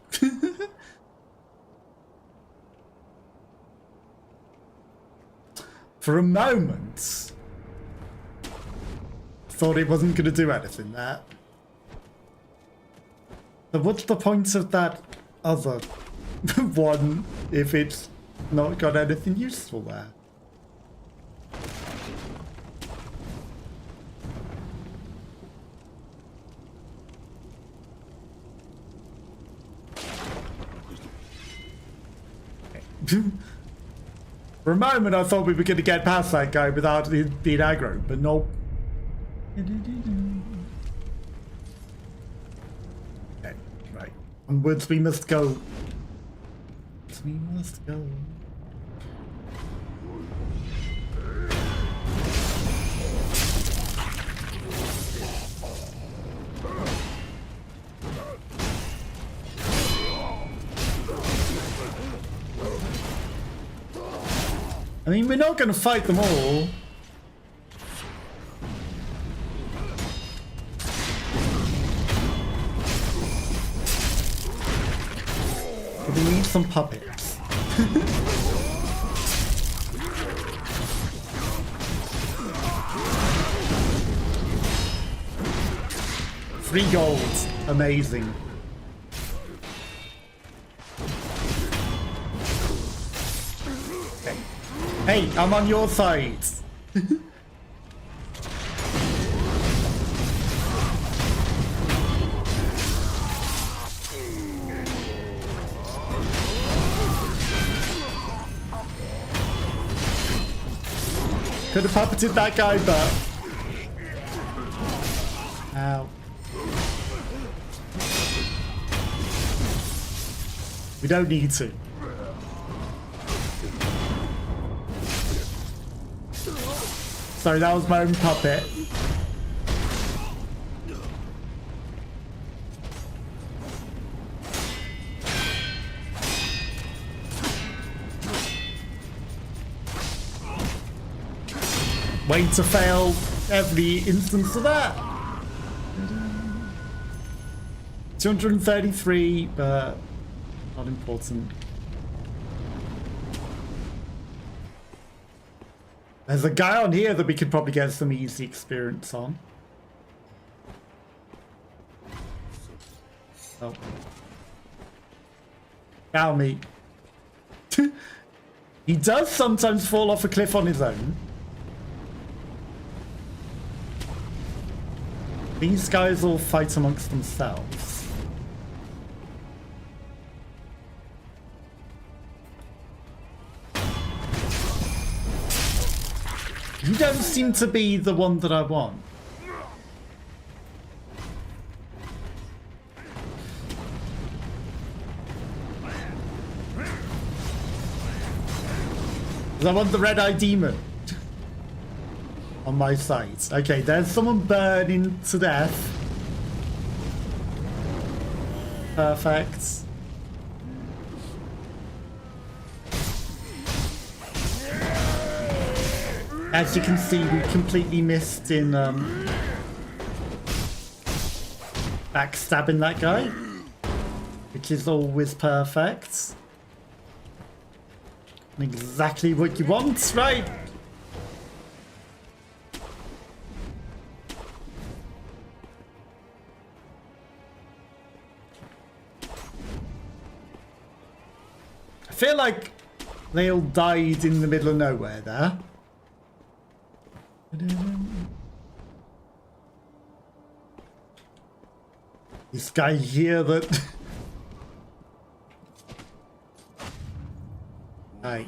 For a moment, thought it wasn't going to do anything there. But what's the point of that other one if it's not got anything useful there? For a moment I thought we were going to get past that guy without being aggro, but nope. Okay, right. Onwards we must go. We must go. I mean, we're not going to fight them all. But we need some puppets. 3 golds. Amazing. Hey, I'm on your side. Could have puppeted that guy, but... Ow. We don't need to. Sorry, that was my own puppet. Wait to fail every instance of that. 233, but not important. There's a guy on here that we could probably get some easy experience on. Oh. Cow meat. He does sometimes fall off a cliff on his own. These guys all fight amongst themselves. You don't seem to be the one that I want. I want the red-eyed demon on my side. Okay, there's someone burning to death. Perfect. As you can see, we completely missed in backstabbing that guy, which is always perfect. Exactly what you want, right? I feel like they all died in the middle of nowhere there. This guy here that... Hey.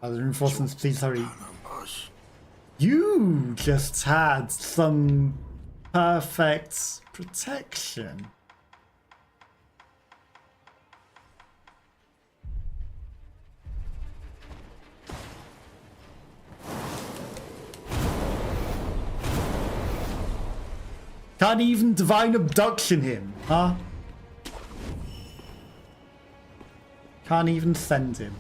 Other reinforcements, please hurry. You just had some perfect protection. Can't even divine abduction him, huh? Can't even send him.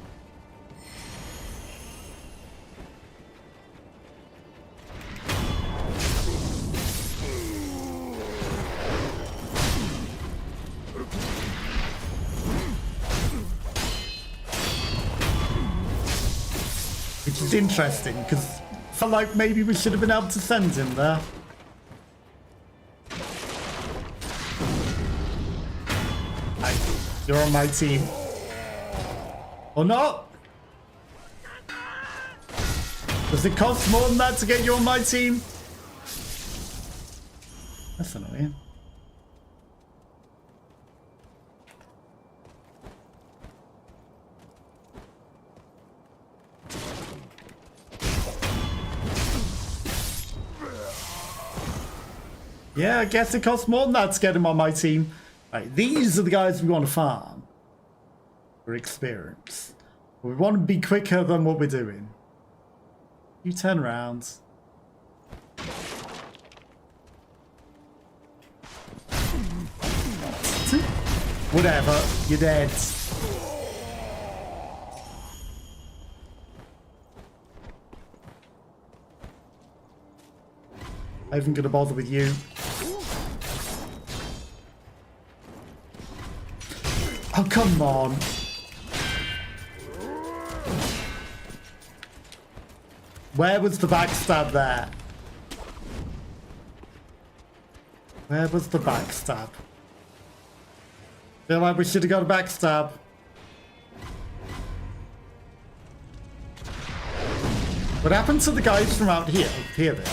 Which is interesting, because I felt like maybe we should have been able to send him there. You're on my team. Or not? Does it cost more than that to get you on my team? That's annoying. Yeah, I guess it costs more than that to get him on my team. Right, these are the guys we want to farm for experience. We want to be quicker than what we're doing. You turn around. Whatever, you're dead. I'm even gonna bother with you. Oh, come on. Where was the backstab there? Where was the backstab? Feel like we should have got a backstab. What happened to the guys from out here? Here they are.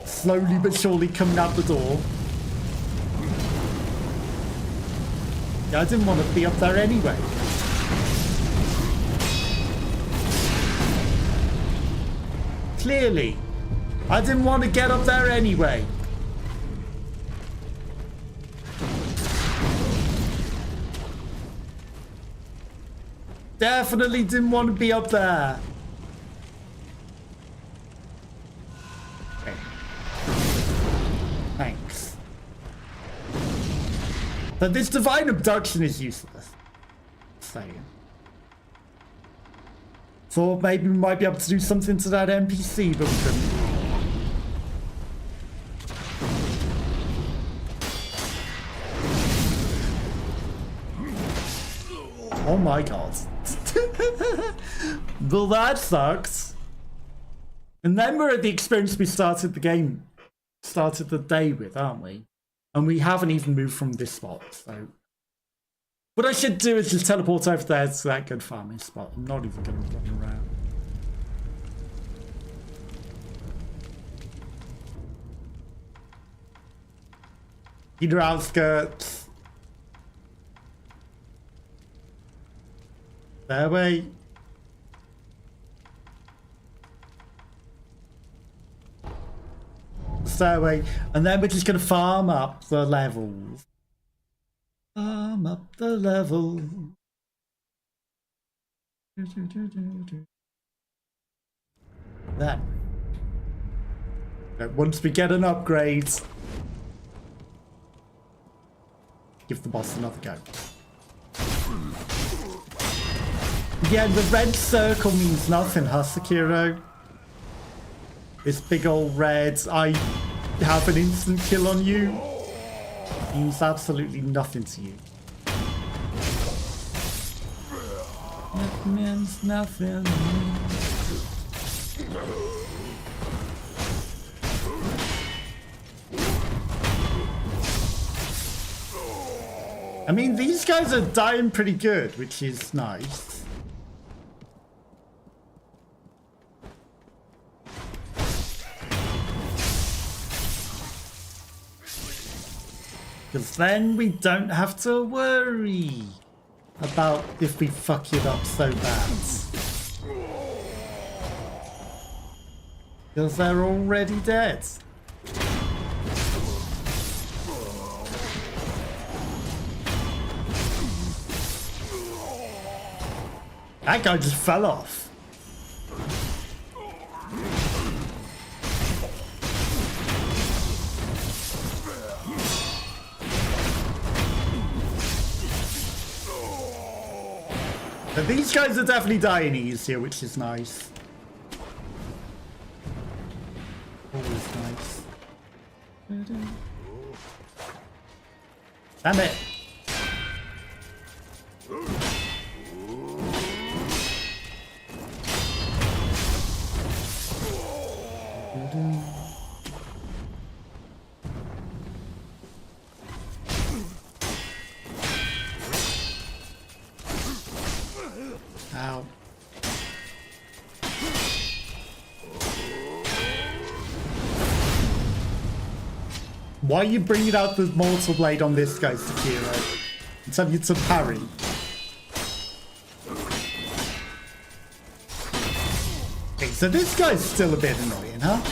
Slowly but surely coming out the door. Yeah, I didn't want to be up there anyway. Clearly, I didn't want to get up there anyway. Definitely didn't want to be up there. Okay. Thanks. But this divine abduction is useless. Saying. Thought maybe we might be able to do something to that NPC, but we couldn't. Oh my god. Well, that sucks. And then we're at the experience we started the day with, aren't we? And we haven't even moved from this spot, so... What I should do is just teleport over there to that good farming spot. I'm not even going to run around. Either outskirts. Stairway. Stairway. And then we're just going to farm up the levels. Farm up the level. Then. Once we get an upgrade, give the boss another go. Yeah, the red circle means nothing, huh, Sekiro? This big old red, I have an instant kill on you, means absolutely nothing to you. It means nothing. I mean, these guys are dying pretty good, which is nice. Because then we don't have to worry about if we fuck it up so bad. Because they're already dead. That guy just fell off. But these guys are definitely dying easier, which is nice. Always nice. Damn it! Ow. Why are you bringing out the mortal blade on this guy, Sekiro? Instead of you to parry. Okay, so this guy's still a bit annoying, huh?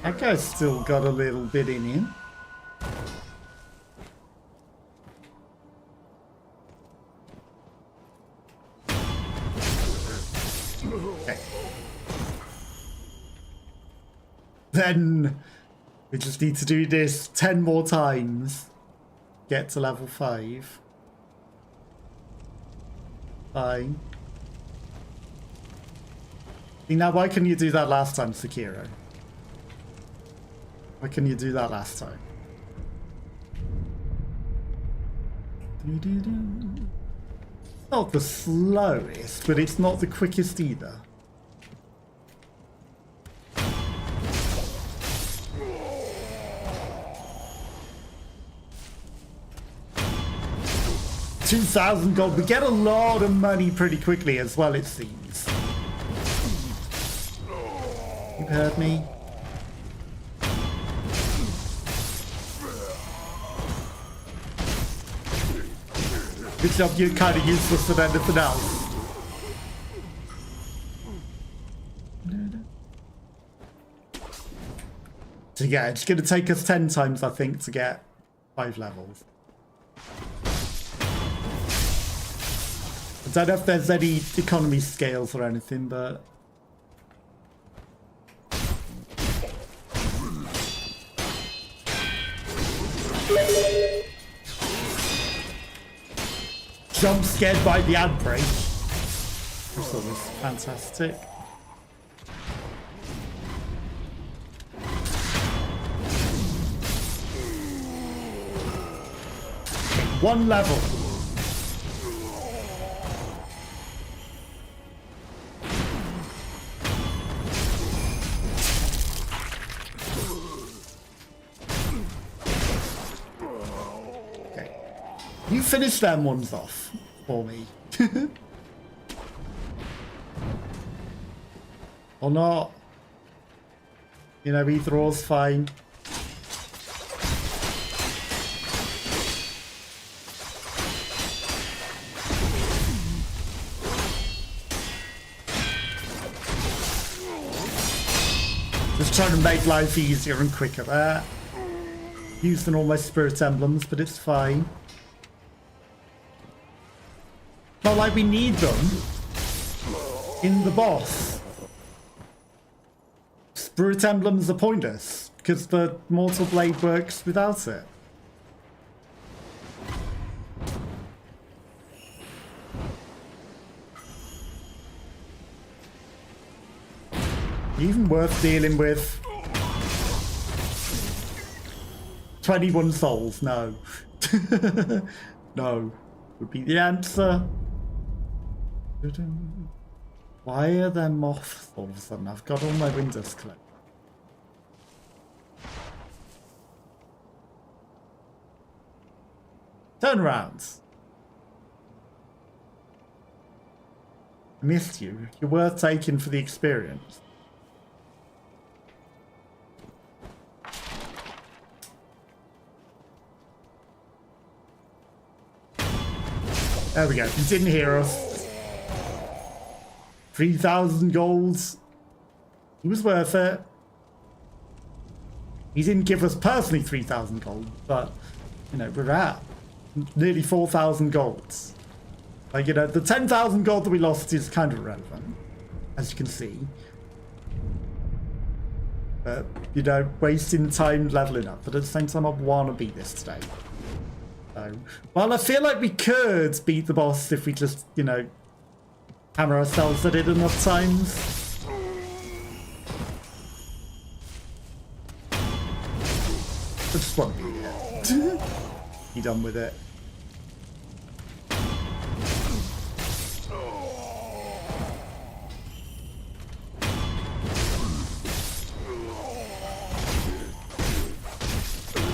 That guy's still got a little bit in him. Okay. Then we just need to do this 10 more times. Get to level 5. Fine. Now, why couldn't you do that last time, Sekiro? Why couldn't you do that last time? Not the slowest, but it's not the quickest either. $2,000 gold. We get a lot of money pretty quickly as well, it seems. You heard me? Good job, you're kind of useless at anything else. So yeah, it's going to take us 10 times, I think, to get 5 levels. I don't know if there's any economy scales or anything, but... Jump scared by the ad break. This one is fantastic. One level. You finish them ones off for me. Or not. You know, either or's fine. Just trying to make life easier and quicker there. Using all my spirit emblems, but it's fine. Not like we need them in the boss. Spirit emblems are pointless because the mortal blade works without it. Even worth dealing with. 21 souls, no. No, would be the answer. Why are there moths all of a sudden? I've got all my windows closed. Turn around. I missed you. You're worth taking for the experience. There we go. He didn't hear us. 3,000 golds. He was worth it. He didn't give us personally 3,000 gold, but, you know, we're at nearly 4,000 golds. Like, you know, the 10,000 gold that we lost is kind of irrelevant, as you can see. But, you know, wasting time leveling up. But at the same time, I want to beat this today. So, well, I feel like we could beat the boss if we just, you know, hammer ourselves at it enough times. I just want to beat it. Be done with it.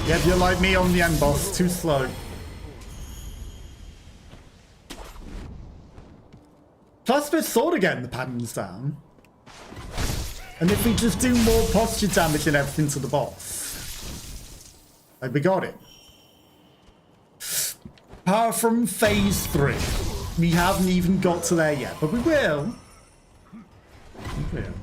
Yep, you're like me on the end boss, too slow. Plus with sword again, the pattern's down. And if we just do more posture damage and everything to the boss. Like, we got it. Apart from phase 3. We haven't even got to there yet, but we will. We will.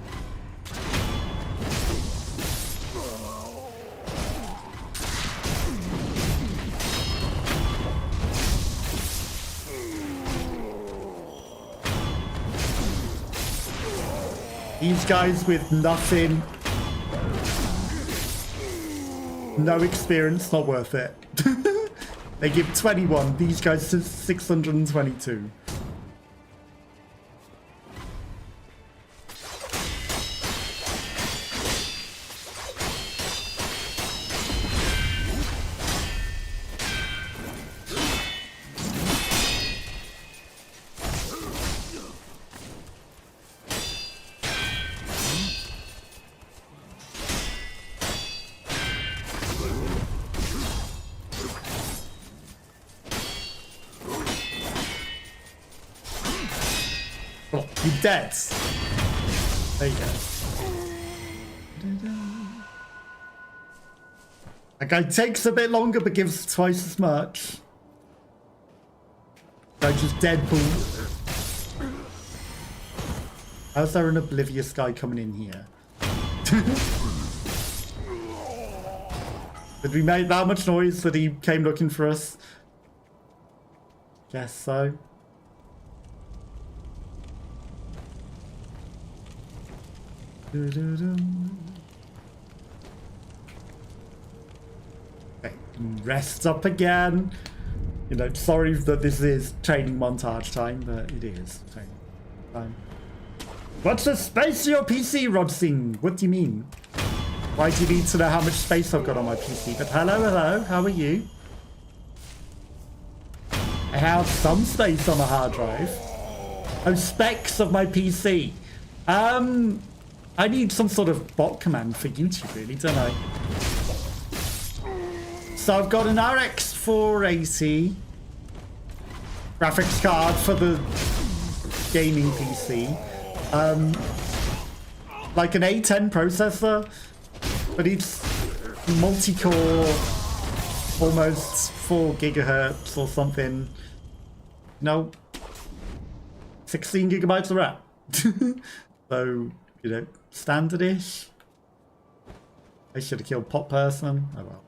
These guys with nothing, no experience, not worth it. They give 21, these guys 622. Oh, you're dead. There you go. That guy takes a bit longer but gives twice as much. Like just Deadpool. How's there an oblivious guy coming in here? Did we make that much noise that he came looking for us? Guess so. Okay, rest up again. You know, sorry that this is training montage time, but it is training time. What's the space of your PC, Rodsing? What do you mean? Why do you need to know how much space I've got on my PC? But hello, how are you? I have some space on the hard drive. Oh, specs of my PC. I need some sort of bot command for YouTube, really, don't I? So I've got an RX 480 graphics card for the gaming PC. Like an A10 processor, but it's multi-core, almost 4 gigahertz or something. No, 16 gigabytes of RAM. So, you know, standard-ish. I should have killed Pot Person. Oh well.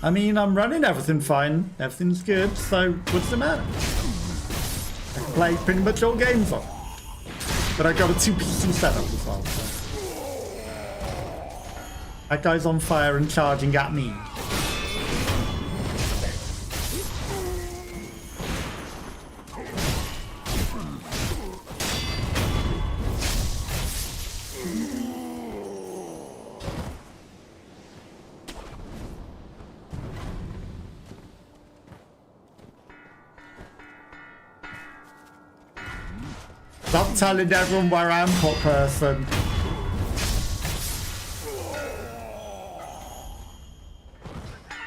I mean, I'm running everything fine. Everything's good, so what's the matter? I can play pretty much all games on. But I got a 2 PC setup as well, so. That guy's on fire and charging at me. Stop telling everyone where I am, Pot Person.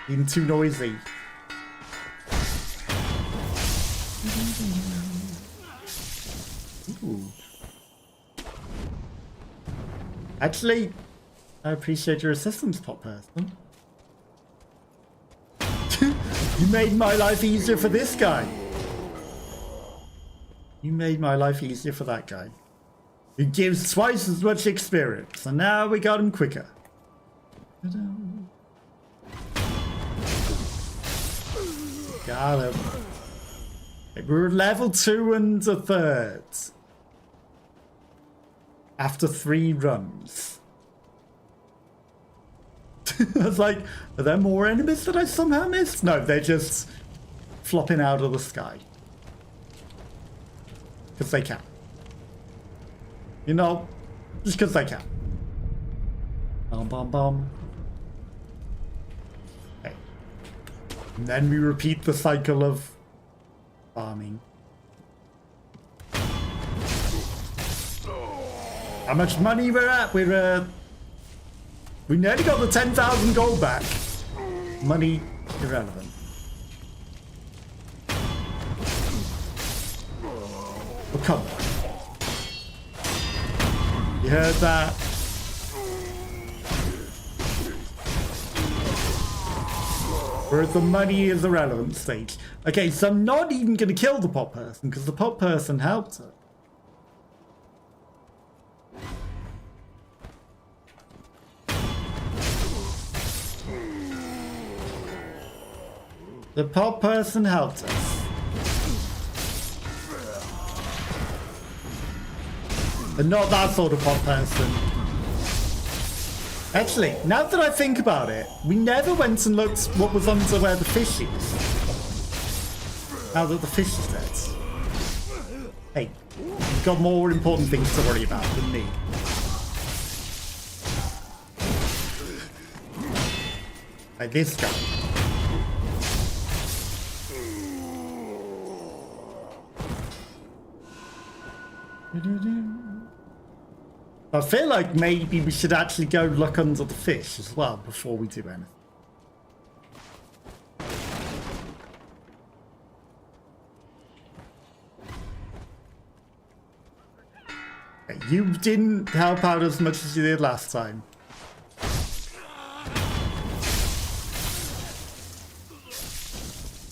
Being too noisy. Ooh. Actually, I appreciate your assistance, Pop Person. You made my life easier for this guy. You made my life easier for that guy. Who gives twice as much experience. And now we got him quicker. Got him. Okay, we're at level 2 and a third. After 3 runs. I was like, are there more enemies that I somehow missed? No, they're just flopping out of the sky. Because they can. You know, just because they can. Bum bum bum. Okay. And then we repeat the cycle of farming. How much money we're at? We nearly got the 10,000 gold back. Money irrelevant. Oh, come on. You heard that? We're at the money is irrelevant stage. Okay, so I'm not even going to kill the Pop Person because the Pop Person helped her. The Pop Person helped us. But not that sort of Pop Person. Actually, now that I think about it, we never went and looked what was under where the fish is. Now that the fish is dead. Hey, you've got more important things to worry about than me. Like this guy. I feel like maybe we should actually go look under the fish as well before we do anything. Okay, you didn't help out as much as you did last time.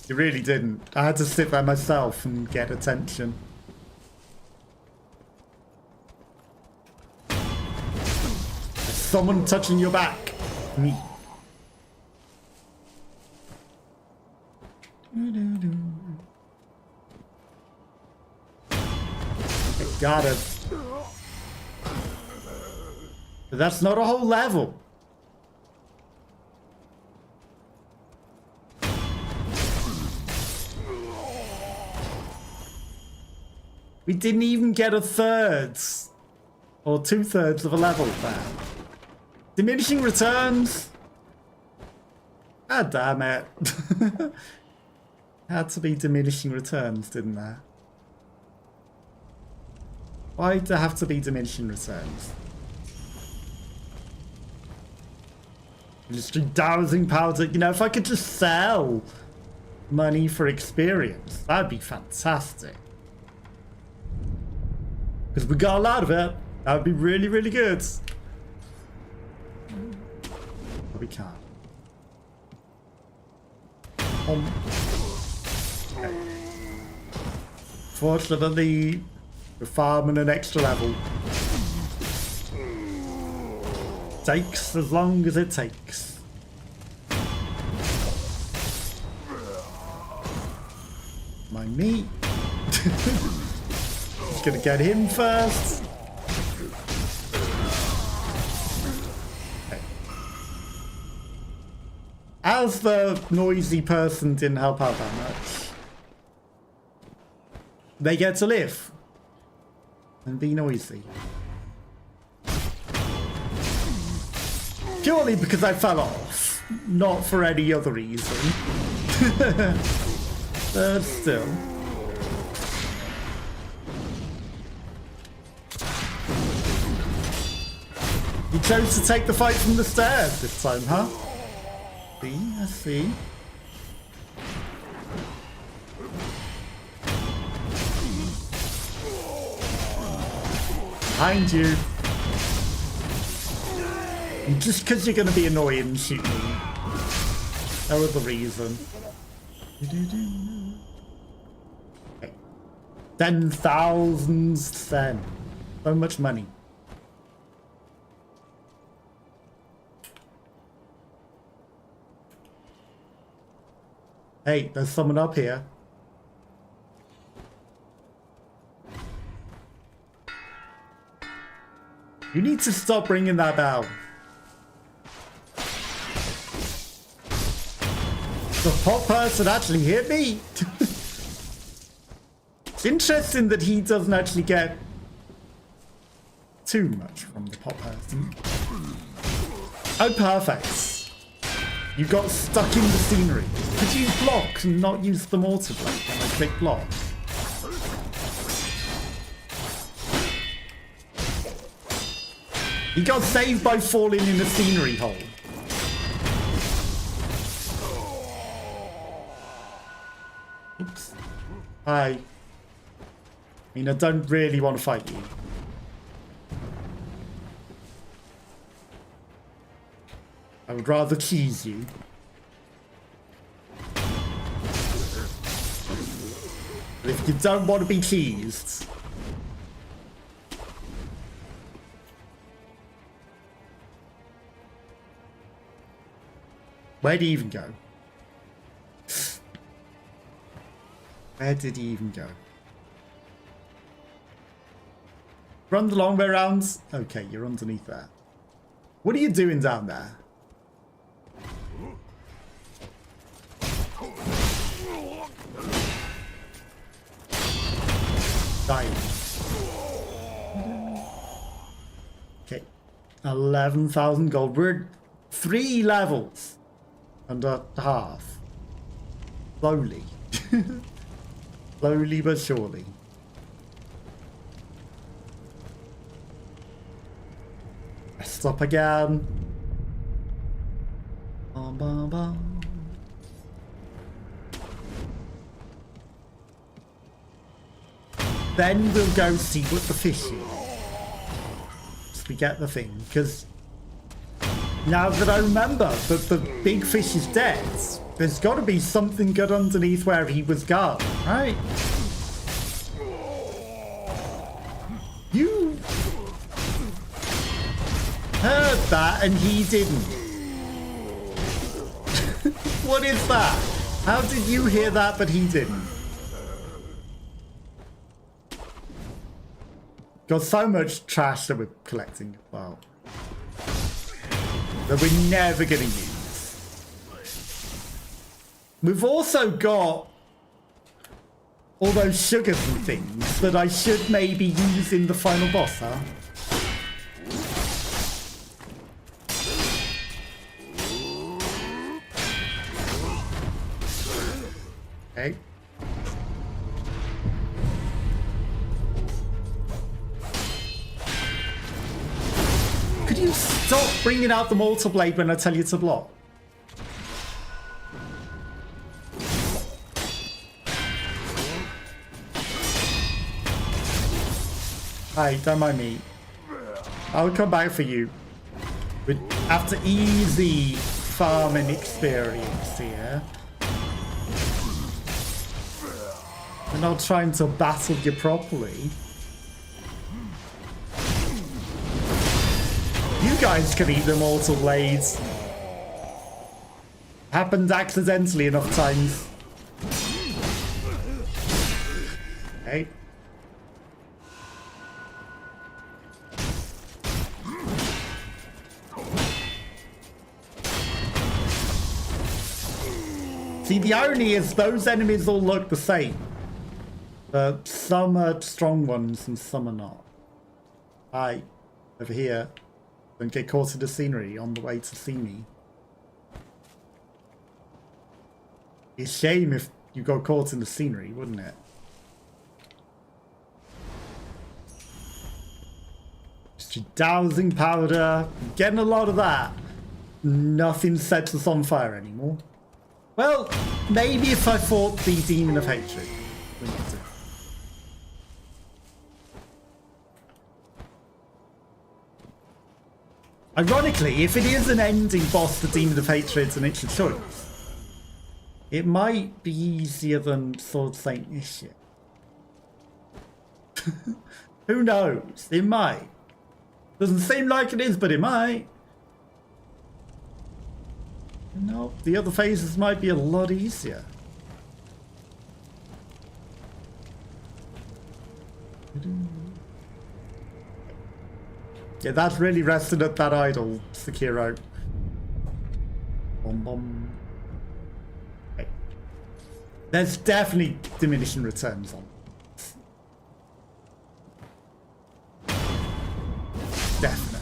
You really didn't. I had to sit there myself and get attention. Someone touching your back. Me. Got it. But that's not a whole level. We didn't even get a third or 2/3 of a level there. Diminishing returns. Ah, damn it. Had to be diminishing returns, didn't there? Why'd there have to be diminishing returns? Industry dowsing powder. You know, if I could just sell money for experience, that'd be fantastic. Because we got a lot of it. That would be really, really good. But we can't. Okay. Fortunately, we're farming an extra level. Takes as long as it takes. My meat. Just gonna get him first. Okay. As the noisy person didn't help out that much, they get to live and be noisy. Purely because I fell off, not for any other reason. But still. You chose to take the fight from the stairs this time, huh? See, I see. Behind you. Just because you're going to be annoying and shoot me. That was the reason. Okay. 10,000 sen. So much money. Hey, there's someone up here. You need to stop ringing that bell. The pot person actually hit me. It's interesting that he doesn't actually get too much from the pot person. Oh, perfect. You got stuck in the scenery. Could you block and not use the mortar blade when I click block? He got saved by falling in the scenery hole. Oops. Hi. I mean, I don't really want to fight you. I would rather tease you. But if you don't want to be teased... Where did he even go? Where did he even go? Run the long way round. Okay, you're underneath there. What are you doing down there? Dying. Okay. 11,000 gold. We're 3 levels. Under half. Slowly. Slowly but surely. Stop again. Bum, bum, bum. Then we'll go see what the fish is. Just we get the thing, because now that I remember that the big fish is dead, there's got to be something good underneath where he was gone, right? You heard that and he didn't. What is that? How did you hear that but he didn't? Got so much trash that we're collecting. Wow. That we're never going to use. We've also got all those sugars and things that I should maybe use in the final boss, huh? Okay. Could you stop bringing out the mortar blade when I tell you to block? Hi, don't mind me. I'll come back for you. After easy farming experience here. We're not trying to battle you properly. You guys can eat the mortal blades. Happened accidentally enough times. Okay. See, the irony is those enemies all look the same. But some are strong ones and some are not. Hi, over here. Don't get caught in the scenery on the way to see me. It's a shame if you got caught in the scenery, wouldn't it? Just your dowsing powder. Getting a lot of that. Nothing sets us on fire anymore. Well, maybe if I fought the Demon of Hatred. We need to. Ironically, if it is an ending boss, the Demon of Hatred, and it's a choice, it might be easier than Sword Saint Isshin. Who knows? It might. Doesn't seem like it is, but it might. No, the other phases might be a lot easier. Yeah, that's really rested at that idol, Sekiro. Bom bom. Okay. There's definitely diminishing returns on. Definitely.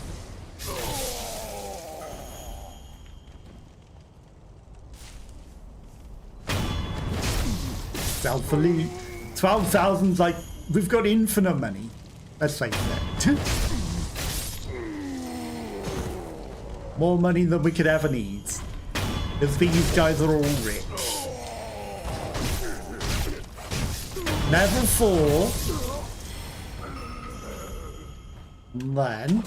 Stealthily. 12,000, like, we've got infinite money. Let's face it. More money than we could ever need. Because these guys are all rich. Level 4. And then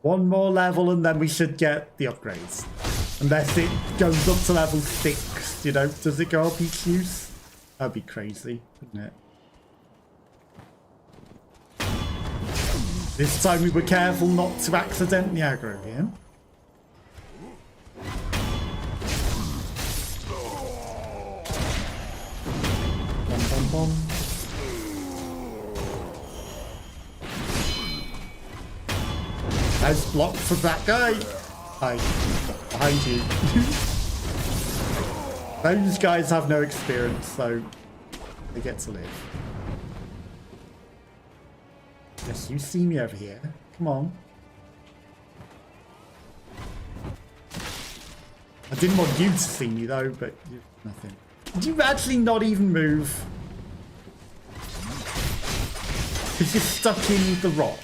one more level and then we should get the upgrades. Unless it goes up to level 6, you know. Does it go up each use? That'd be crazy, wouldn't it? This time we were careful not to accidentally aggro him. Bom, bom, bom. Nice block for that guy. Hi. Behind you. Those guys have no experience, so they get to live. Yes, you see me over here. Come on. I didn't want you to see me though, but nothing. Did you actually not even move? Because you're stuck in the rock.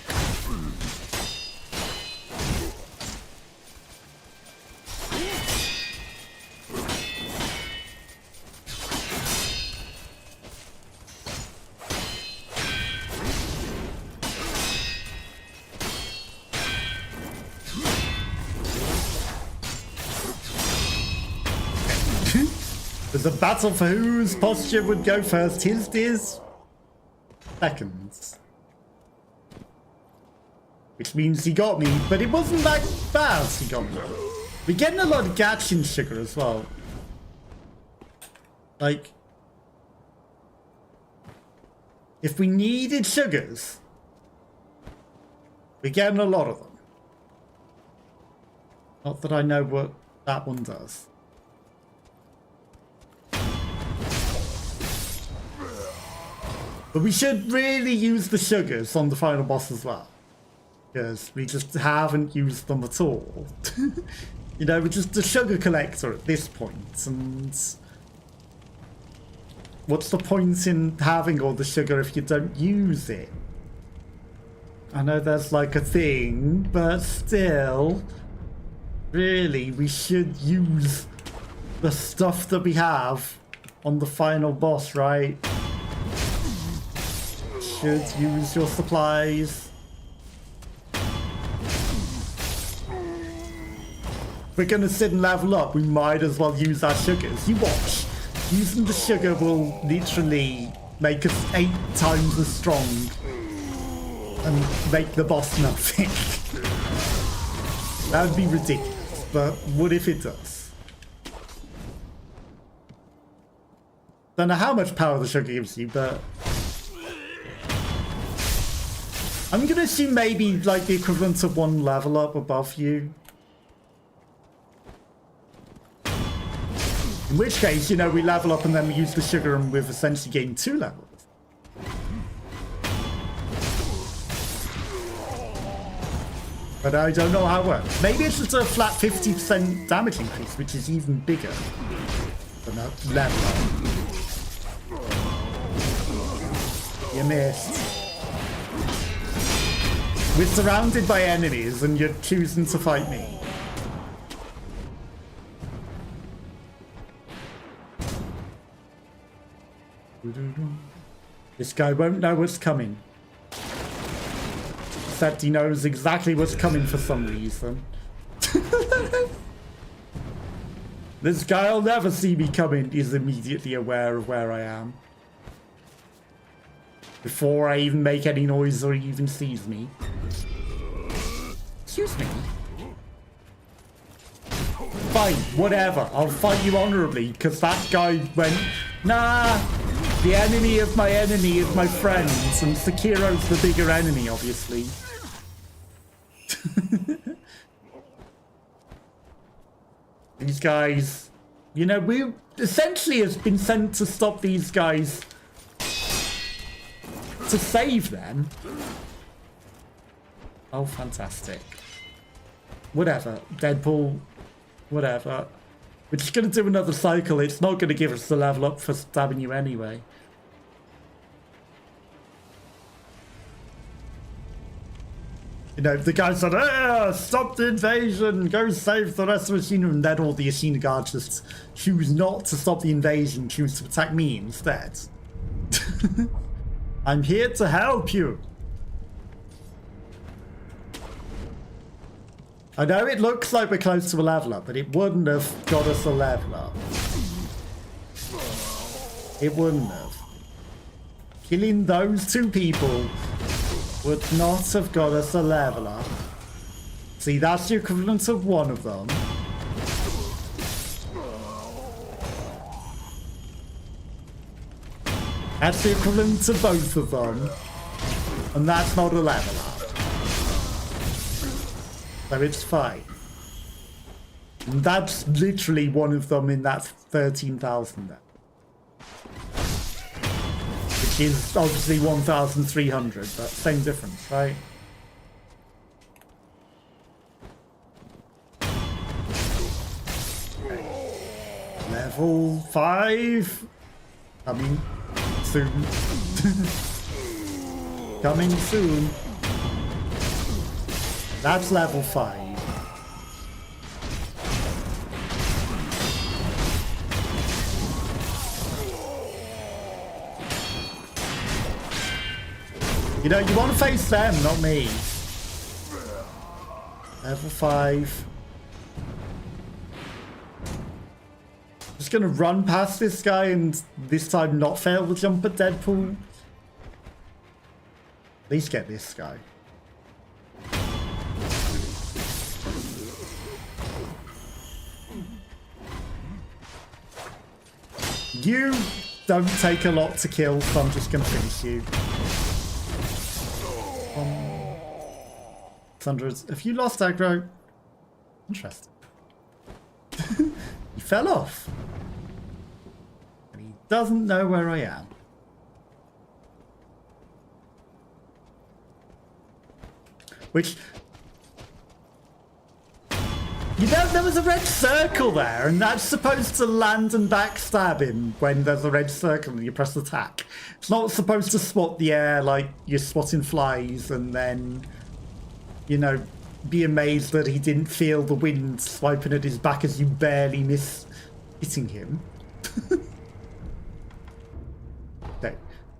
There's a battle for whose posture would go first. His is seconds. Which means he got me, but it wasn't that fast he got me. We're getting a lot of Gachin sugar as well. Like, if we needed sugars, we're getting a lot of them. Not that I know what that one does. But we should really use the sugars on the final boss as well. Because we just haven't used them at all. You know, we're just a sugar collector at this point, and what's the point in having all the sugar if you don't use it? I know there's like a thing, but still, really, we should use the stuff that we have on the final boss, right? Should use your supplies. If we're gonna sit and level up, we might as well use our sugars. You watch. Using the sugar will literally make us 8 times as strong and make the boss nothing. That would be ridiculous, but what if it does? Don't know how much power the sugar gives you, but I'm gonna assume maybe like the equivalent of 1 level up above you. In which case, you know, we level up and then we use the sugar and we've essentially gained 2 levels. But I don't know how it works. Maybe it's just a flat 50% damage increase, which is even bigger than a level up. You missed. We're surrounded by enemies and you're choosing to fight me. This guy won't know what's coming. except he knows exactly what's coming for some reason. This guy'll never see me coming. He's immediately aware of where I am. Before I even make any noise or he even sees me. Excuse me. Fine, whatever. I'll fight you honorably, because that guy went, nah, the enemy of my enemy is my friend, and Sekiro's the bigger enemy, obviously. These guys, you know, we essentially has been sent to stop these guys, to save them. Oh, fantastic. Whatever, Deadpool, whatever. We're just going to do another cycle. It's not going to give us the level up for stabbing you anyway. You know, the guy said, stop the invasion, go save the rest of Ashina, and then all the Ashina guards just choose not to stop the invasion, choose to attack me instead. I'm here to help you. I know it looks like we're close to a level up, but it wouldn't have got us a level up. It wouldn't have. Killing those two people would not have got us a level up. See, that's the equivalent of one of them. That's the equivalent to both of them. And that's not a level up. So it's fine. And that's literally one of them in that 13,000 there. Which is obviously 1,300, but same difference, right? Okay. Level 5. Coming soon. Coming soon. That's level 5. You know, you want to face them, not me. Level 5. Just gonna run past this guy and this time not fail the jump at Deadpool. At least get this guy. You don't take a lot to kill, so I'm just gonna finish you. 600. Have you lost aggro? Interesting. He fell off. And he doesn't know where I am. Which... You know, there was a red circle there, and that's supposed to land and backstab him when there's a red circle and you press attack. It's not supposed to swat the air like you're swatting flies and then, you know, be amazed that he didn't feel the wind swiping at his back as you barely miss hitting him. Okay.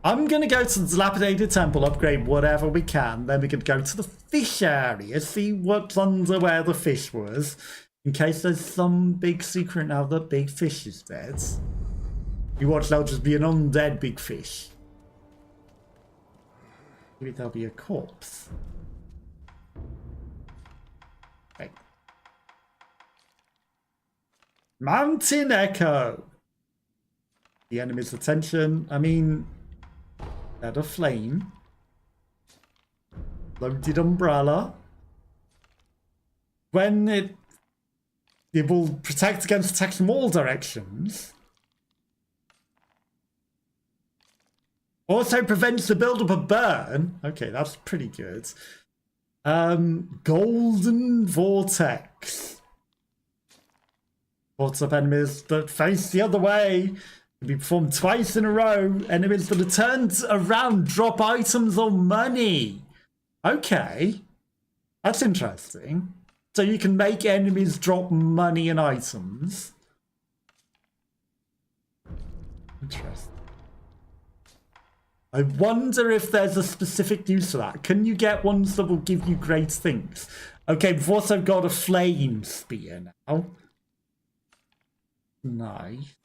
I'm going to go to the dilapidated temple, upgrade whatever we can. Then we could go to the fish area, see what's under where the fish was. In case there's some big secret now that big fish is dead. You watch, there'll just be an undead big fish. Maybe there'll be a corpse. Okay. Mountain Echo. The enemy's attention. I mean... Had a flame. Loaded umbrella. When it will protect against attacks from all directions. Also prevents the build-up of burn. Okay, that's pretty good. Golden Vortex. Ports up enemies that face the other way. Be performed twice in a row. Enemies that are turned around drop items or money. Okay. That's interesting. So you can make enemies drop money and items. Interesting. I wonder if there's a specific use for that. Can you get ones that will give you great things? Okay, we've also got a flame spear now. Nice.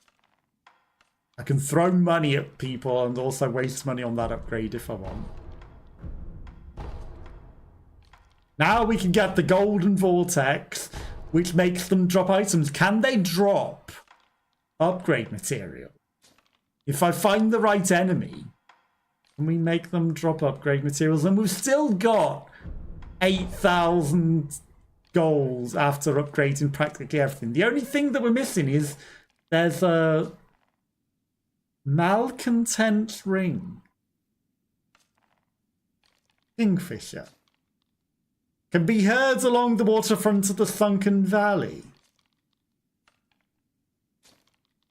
I can throw money at people and also waste money on that upgrade if I want. Now we can get the golden vortex, which makes them drop items. Can they drop upgrade material? If I find the right enemy, can we make them drop upgrade materials? And we've still got 8,000 goals after upgrading practically everything. The only thing that we're missing is there's a malcontent ring. Kingfisher. Can be heard along the waterfront of the sunken valley.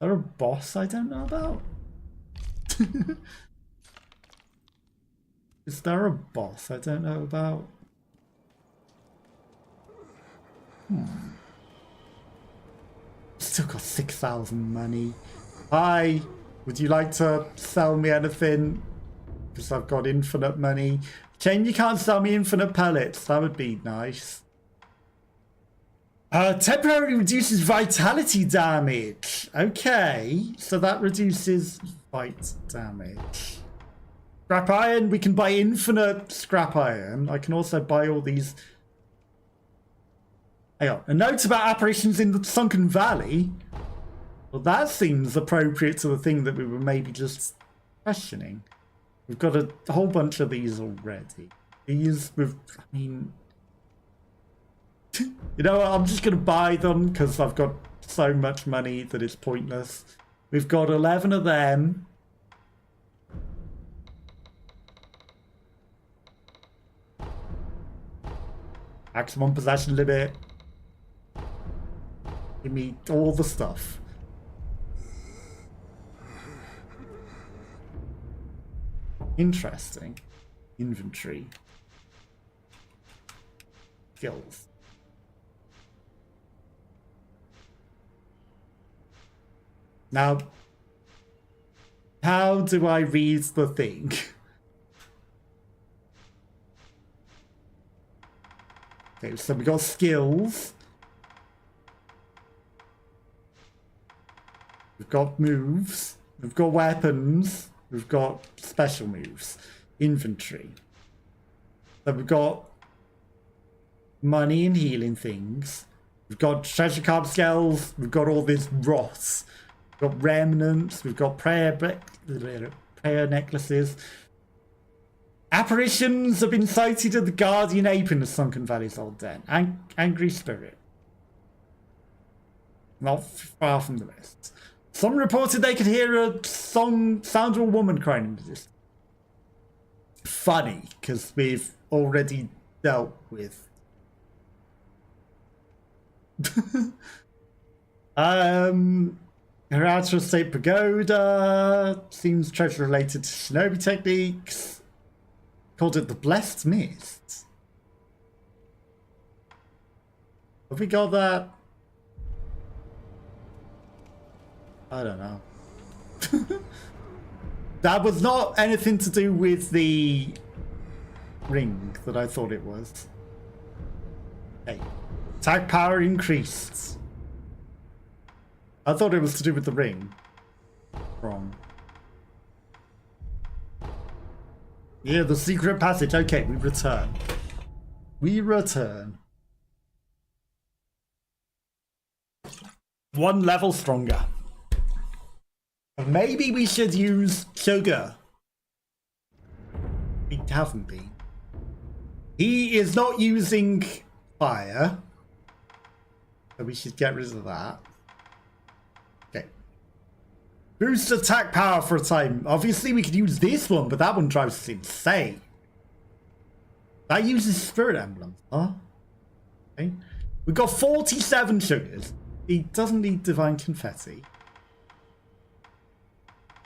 Is there a boss I don't know about? Is there a boss I don't know about? Still got 6,000 money. Hi, would you like to sell me anything? Because I've got infinite money. Chain, you can't sell me infinite pellets. That would be nice. Temporarily reduces vitality damage. Okay, so that reduces fight damage. Scrap iron, we can buy infinite scrap iron. I can also buy all these. Hang on, a note about apparitions in the sunken valley. Well, that seems appropriate to the thing that we were maybe just questioning. We've got a whole bunch of these already. These, I mean... You know what, I'm just going to buy them because I've got so much money that it's pointless. We've got 11 of them. Maximum possession limit. Give me all the stuff. Interesting. Inventory. Skills. Now, how do I read the thing? Okay, so we got skills. We've got moves. We've got weapons. We've got special moves. Inventory. So we've got money and healing things. We've got treasure card skulls. We've got all this rot. We've got remnants. We've got prayer necklaces. Apparitions have been sighted at the guardian ape in the sunken valley's old den. Angry spirit. Not far from the rest. Some reported they could hear a sound of a woman crying in the distance. Funny, because we've already dealt with. Hereditary State Pagoda seems treasure related to shinobi techniques. Called it the Blessed Mist. Have we got that? I don't know. That was not anything to do with the ring that I thought it was. Hey, attack power increased. I thought it was to do with the ring. Wrong. Yeah, the secret passage. Okay, we return. We return. One level stronger. Maybe we should use sugar. We haven't been. He is not using fire. So we should get rid of that. Okay. Boost attack power for a time. Obviously we could use this one, but that one drives us insane. That uses spirit emblems, huh? Okay. We've got 47 sugars. He doesn't need divine confetti.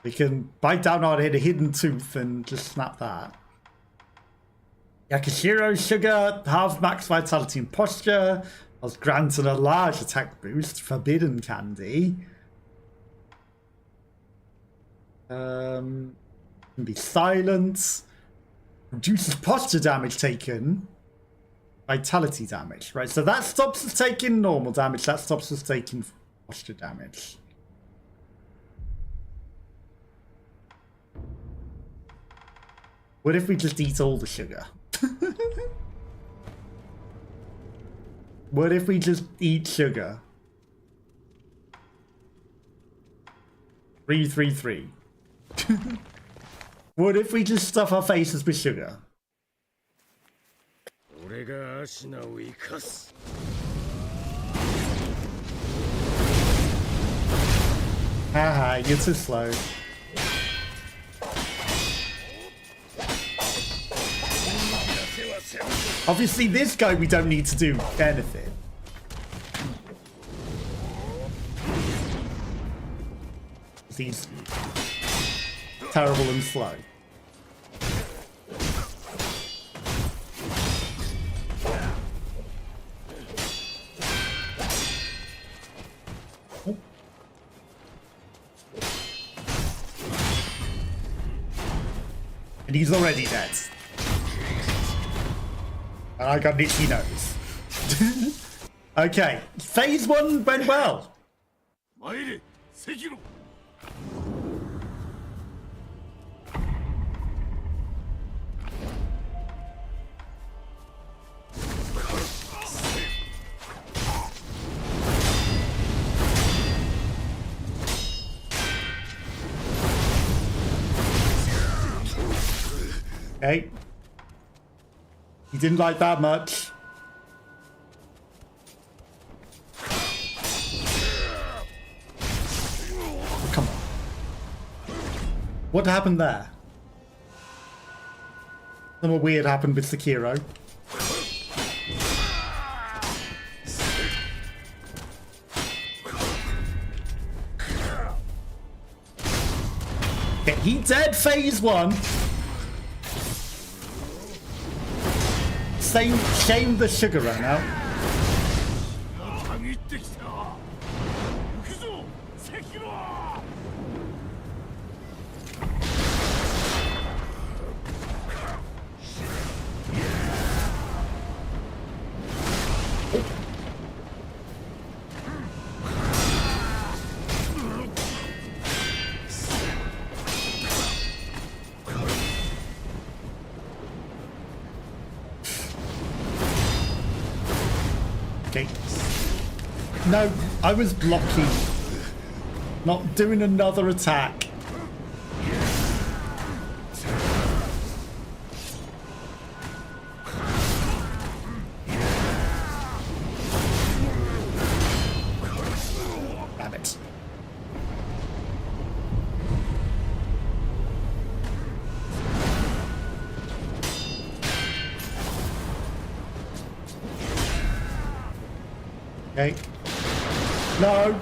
We can bite down on it, a hidden tooth, and just snap that. Yakashiro sugar, half max vitality and posture. I was granted a large attack boost. Forbidden candy. Can be silent. Reduces posture damage taken. Vitality damage, right? So that stops us taking normal damage. That stops us taking posture damage. What if we just eat all the sugar? What if we just eat sugar? 333. What if we just stuff our faces with sugar? Haha, you're too slow. Obviously, this guy we don't need to do anything. He's terrible and slow. And he's already dead. And I got itchy nose. Okay, phase 1 went well. Sekiro. Okay. He didn't like that much. Come on. What happened there? Something weird happened with Sekiro. Okay, he dead phase 1. Shame the sugar ran out. Okay. No, I was blocking. Not doing another attack. Damn it. Okay. No.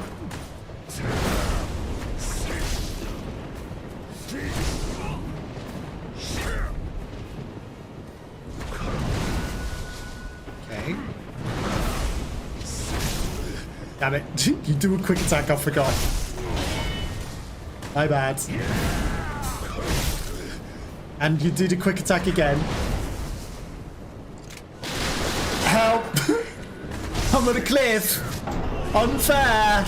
Okay. Damn it. You do a quick attack, I forgot. My bad. And you did a quick attack again. Help! I'm on a cliff! Unfair!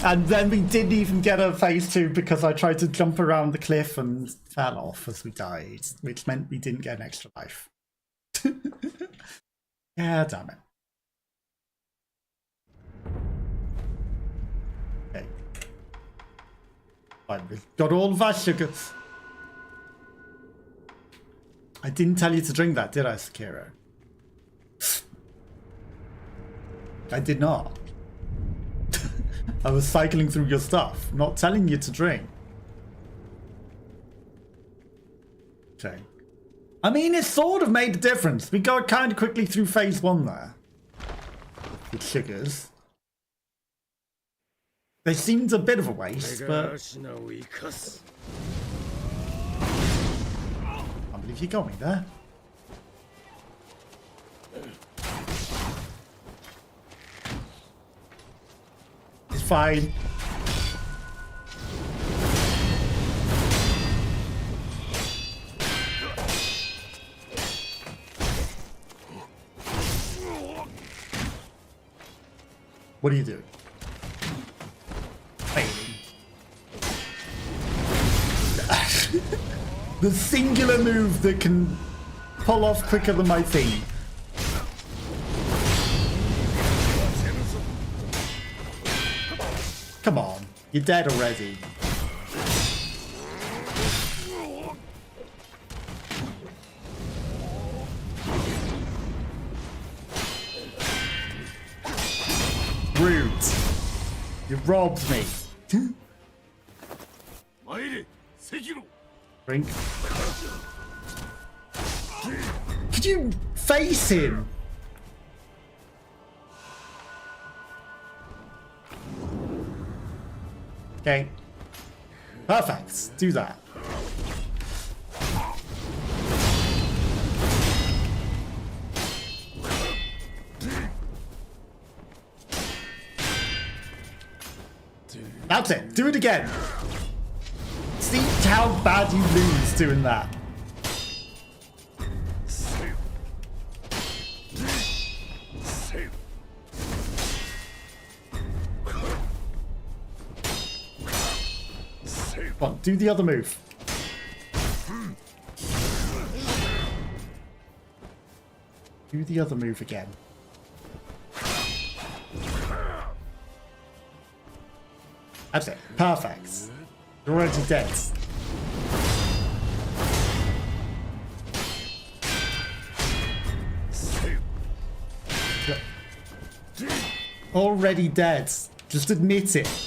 And then we didn't even get a phase 2 because I tried to jump around the cliff and fell off as we died, which meant we didn't get an extra life. Yeah, damn it. Okay. Fine, we've got all of our sugars. I didn't tell you to drink that, did I, Sekiro? I did not. I was cycling through your stuff, not telling you to drink. Okay. I mean, it sort of made a difference. We got kind of quickly through phase 1 there. With sugars. They seemed a bit of a waste, but... I believe you got me there. It's fine. What are you doing? Failing. The singular move that can pull off quicker than my thing. Come on, you're dead already. Rude. You robbed me. Sekiro. Drink. Could you face him? Okay. Perfect. Do that. That's it. Do it again. See how bad you lose doing that. Come on, do the other move. Do the other move again. That's it. Perfect. You're already dead. Already dead. Just admit it.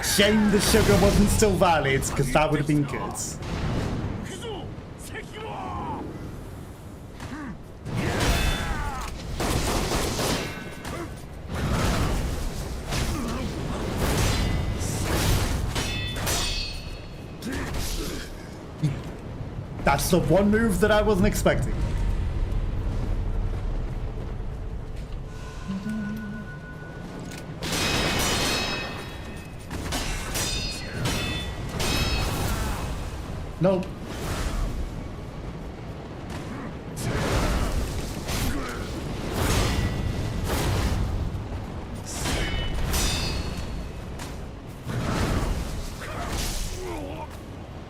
Shame the sugar wasn't still valid, because that would have been good. That's the one move that I wasn't expecting. Nope.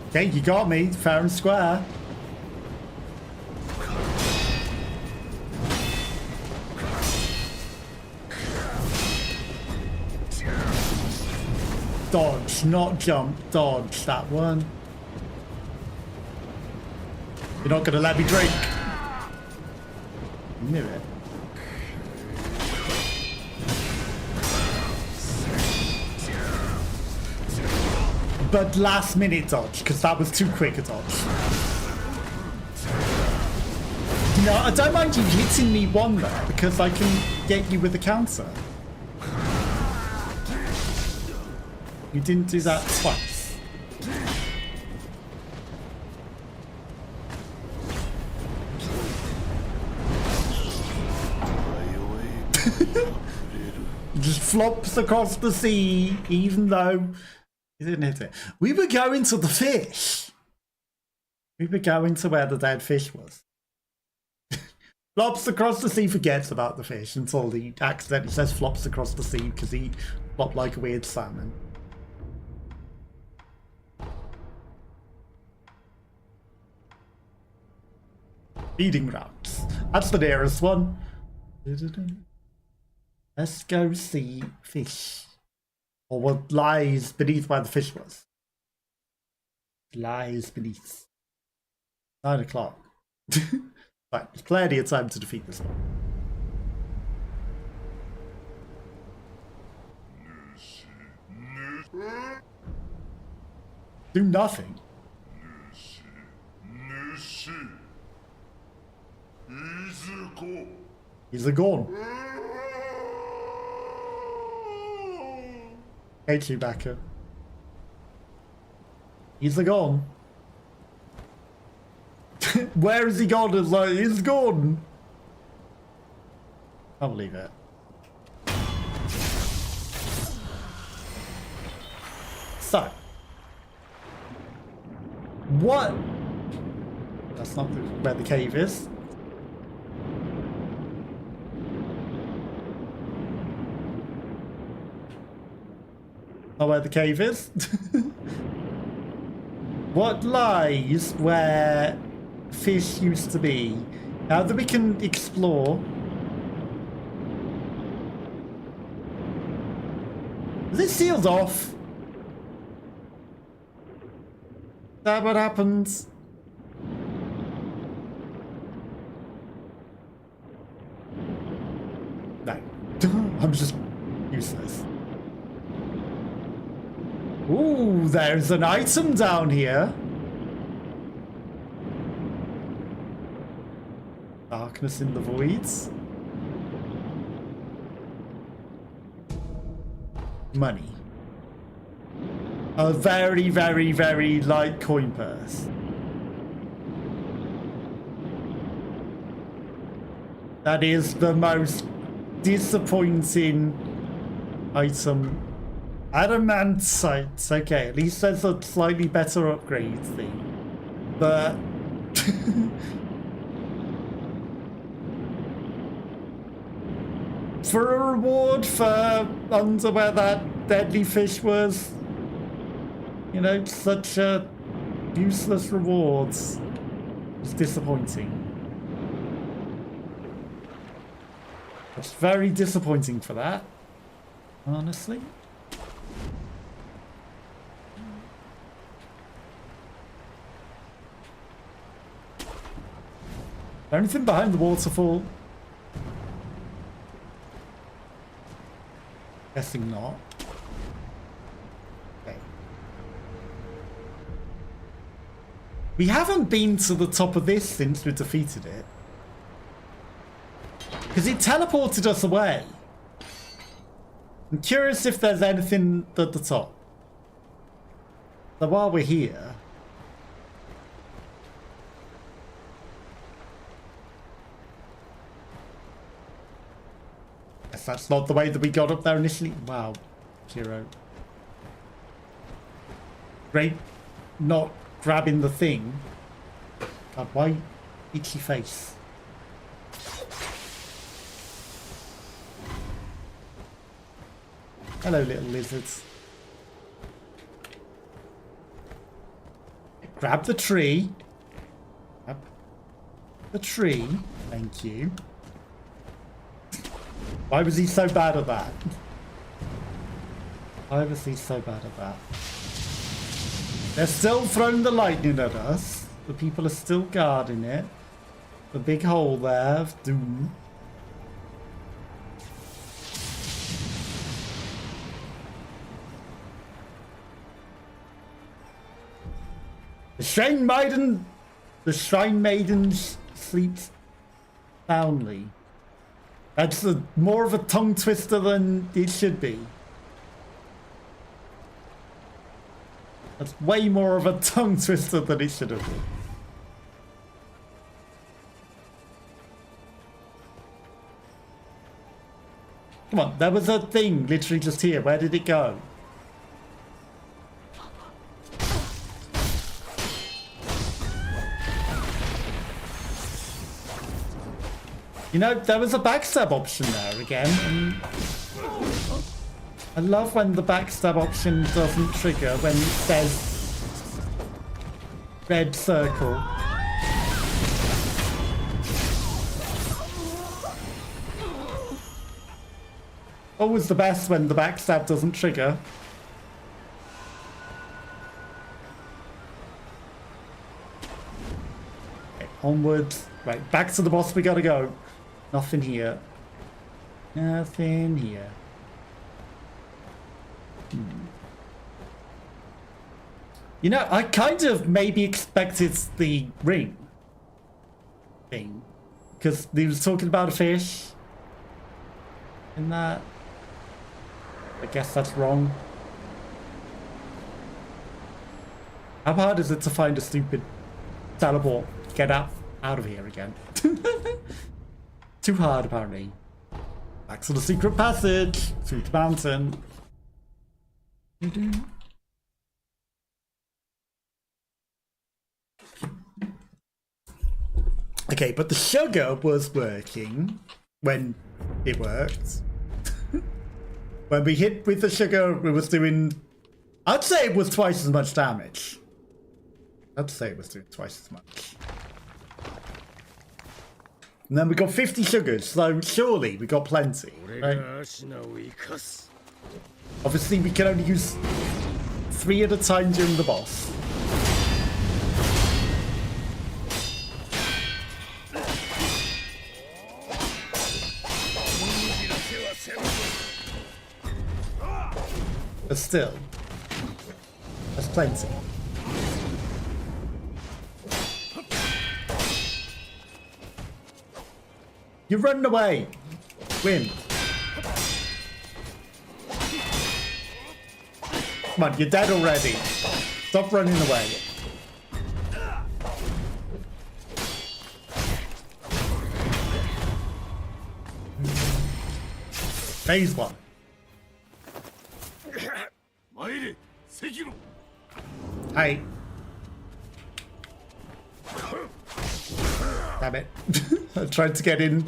Okay, you got me, fair and square. Dodge, not jump, dodge that one. You're not gonna let me drink. I knew it. But last minute dodge, because that was too quick a dodge. No, I don't mind you hitting me one there, because I can get you with a counter. You didn't do that twice. Just flops across the sea, even though you didn't hit it. We were going to the fish. We were going to where the dead fish was. Flops across the sea, forgets about the fish until he accidentally says flops across the sea because he flopped like a weird salmon. Feeding grounds. That's the nearest one. Let's go see fish. Or what lies beneath where the fish was. Lies beneath. 9 o'clock. Right, there's plenty of time to defeat this one. Do nothing. He's a gone. Hey, Chewbacca. He's a gone. Where is he gone? It's like, he's gone. I believe it. So. What? That's not where the cave is. Not where the cave is. What lies where fish used to be? Now that we can explore. Is it sealed off? Is that what happens? No. I'm just useless. Ooh, there's an item down here. Darkness in the voids. Money. A very, very, very light coin purse. That is the most disappointing item. Adamantite. Okay, at least there's a slightly better upgrade thing. But... for a reward for under where that deadly fish was, you know, such a useless rewards. It's disappointing. It's very disappointing for that, honestly. Anything behind the waterfall? Guessing not. Okay. We haven't been to the top of this since we defeated it. Because it teleported us away. I'm curious if there's anything at the top. So while we're here... Guess that's not the way that we got up there initially. Wow, Giro. Great not grabbing the thing. God, why itchy face? Hello, little lizards. Grab the tree. Grab the tree. Thank you. Why was he so bad at that? Why was he so bad at that? They're still throwing the lightning at us. The people are still guarding it. The big hole there of doom. The Shrine Maiden sleeps soundly. That's more of a tongue twister than it should be. That's way more of a tongue twister than it should have been. Come on, there was a thing literally just here. Where did it go? You know, there was a backstab option there again. And I love when the backstab option doesn't trigger when it says red circle. Always the best when the backstab doesn't trigger. Okay, onwards. Right, back to the boss we gotta go. Nothing here. Nothing here. You know, I kind of maybe expected the ring thing. Because he was talking about a fish. And that... I guess that's wrong. How hard is it to find a stupid teleport? Get out of here again. Too hard, apparently. Back to the secret passage through the mountain. Okay, but the sugar was working when it worked. When we hit with the sugar, it was doing... I'd say it was twice as much damage. I'd say it was doing twice as much. And then we got 50 sugars, so surely we got plenty, right? Obviously, we can only use 3 at a time during the boss. But still, that's plenty. You're running away. Win. Come on, you're dead already. Stop running away. Phase 1. Sekiro. Hey. Damn it. I tried to get in.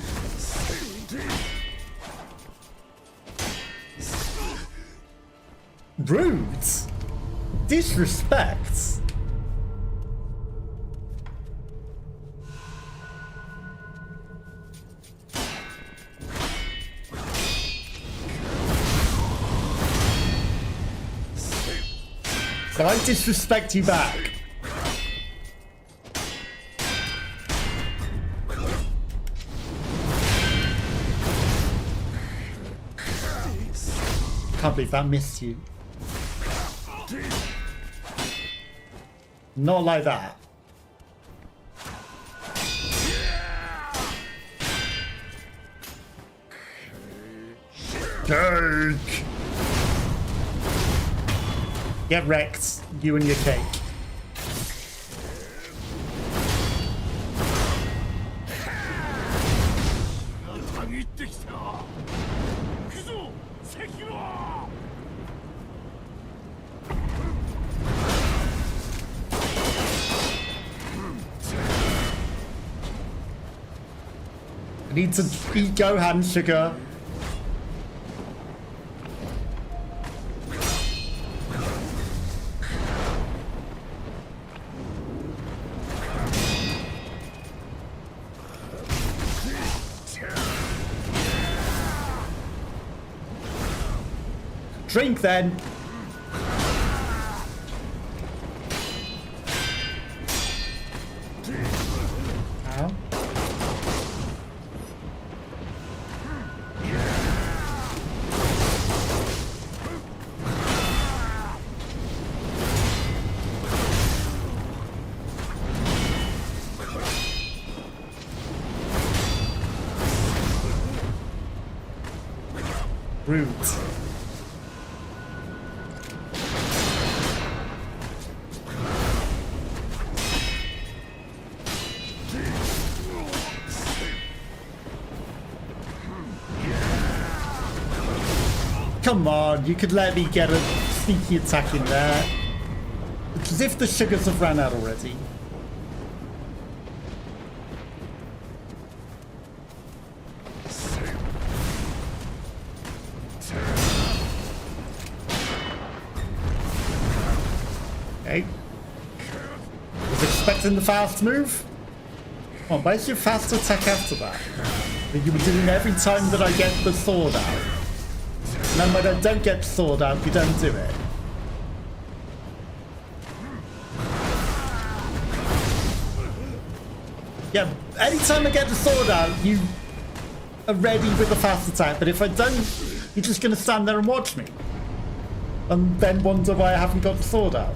Rude. Disrespect. So I disrespect you back. Can't believe that missed you. Not like that. Cake! Get wrecked, you and your cake. I need to eat Gohan, sugar. Drink then. Ow. Rude. Come on, you could let me get a sneaky attack in there. It's as if the sugars have ran out already. Okay. Was expecting the fast move? Oh, where's your fast attack after that? That you were doing every time that I get the sword out. And then when I don't get the sword out, you don't do it. Yeah, anytime I get the sword out, you are ready with the fast attack. But if I don't, you're just going to stand there and watch me. And then wonder why I haven't got the sword out.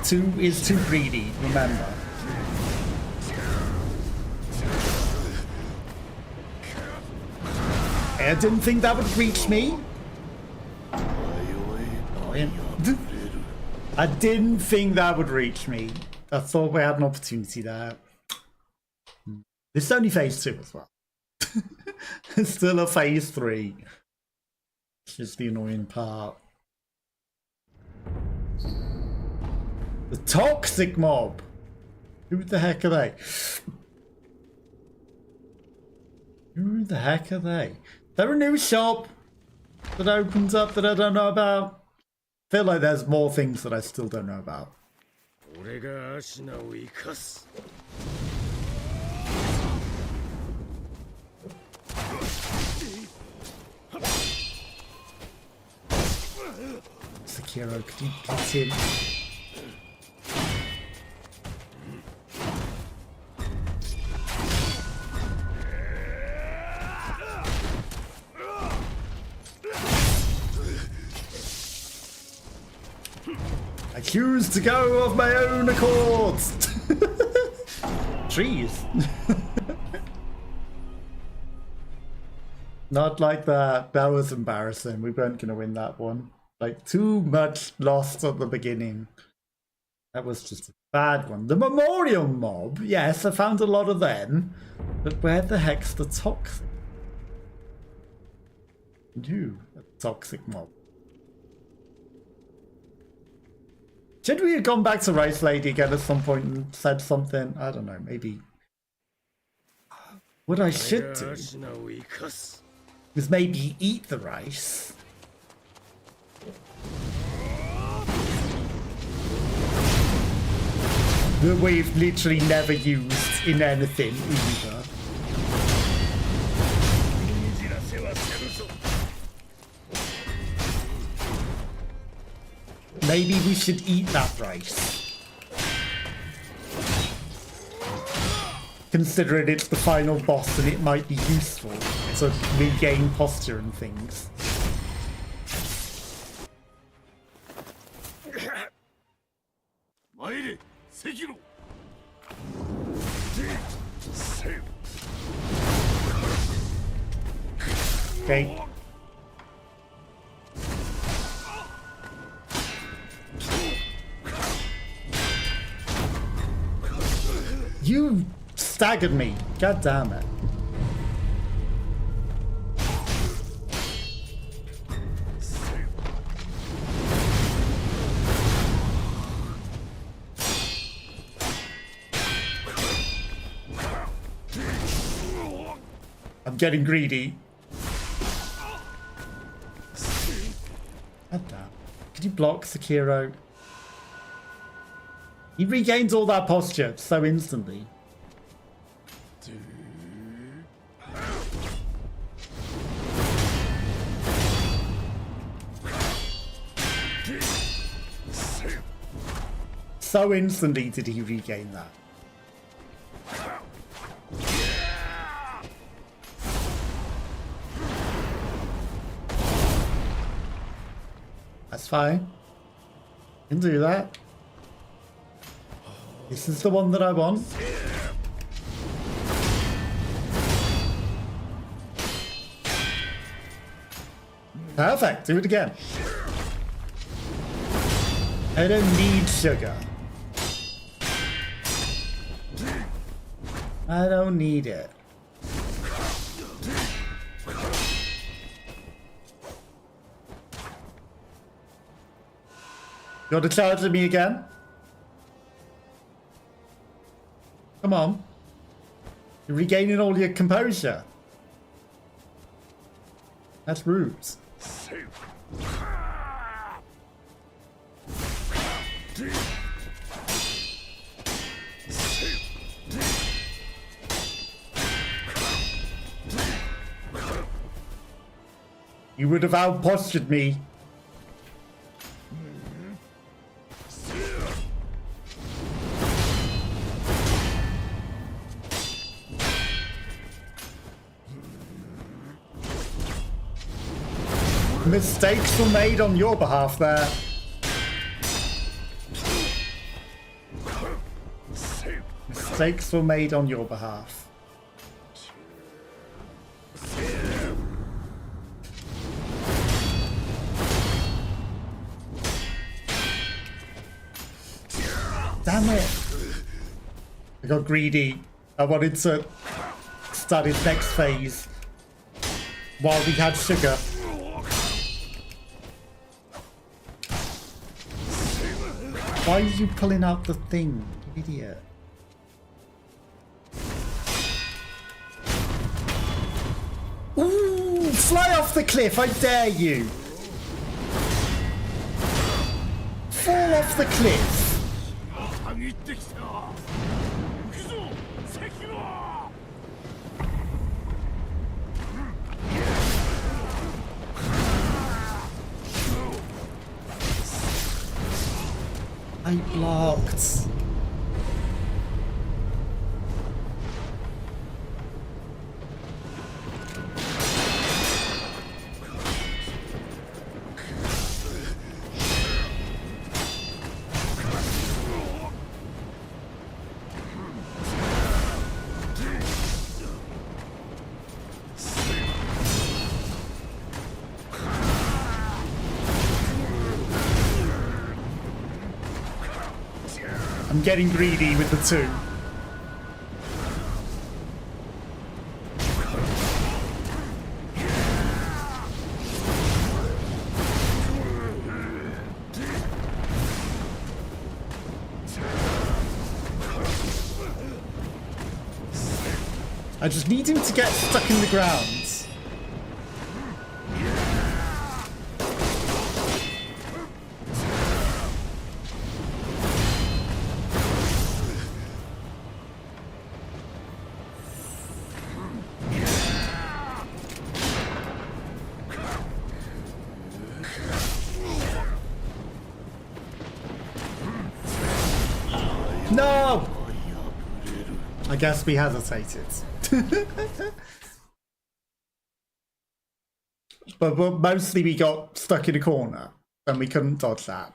Two is too greedy, remember. I didn't think that would reach me. I didn't think that would reach me. I thought we had an opportunity there. This is only phase 2 as well. It's still a phase 3. It's just the annoying part. The toxic mob. Who the heck are they? Who the heck are they? Is there a new shop that opens up that I don't know about? I feel like there's more things that I still don't know about. Sekiro, could you get in? I choose to go of my own accord. Trees. Not like that. That was embarrassing. We weren't going to win that one. Like, too much lost at the beginning. That was just a bad one. The memorial mob. Yes, I found a lot of them. But where the heck's the toxic? Who? A toxic mob. Should we have gone back to Rice Lady again at some point and said something? I don't know, maybe. What I should do is maybe eat the rice. That we've literally never used in anything either. Maybe we should eat that rice. Considering it's the final boss and it might be useful to regain posture and things. Sekiro. Okay. You staggered me. God damn it. I'm getting greedy. God damn. Could you block Sekiro? He regains all that posture so instantly. So instantly did he regain that. That's fine. Can do that. This is the one that I want. Perfect. Do it again. I don't need sugar. I don't need it. You want to charge at me again? Come on. You're regaining all your composure. That's rude. You would have out-postured me. Mistakes were made on your behalf there. Mistakes were made on your behalf. Damn it. I got greedy. I wanted to start his next phase while we had sugar. Why are you pulling out the thing, you idiot? Ooh, fly off the cliff, I dare you! Fall off the cliff! たぎってきた。行くぞ、関野。I blocked. I'm getting greedy with the two. I just need him to get stuck in the ground. No! I guess we hesitated. but mostly we got stuck in a corner and we couldn't dodge that.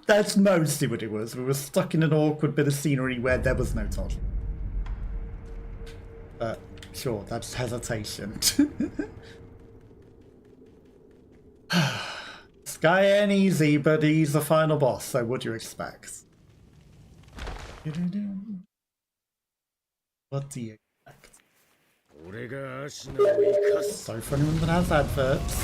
That's mostly what it was. We were stuck in an awkward bit of scenery where there was no dodge. But sure, that's hesitation. Sky ain't easy, but he's the final boss, so what do you expect? What do you expect? Sorry for anyone that has adverts.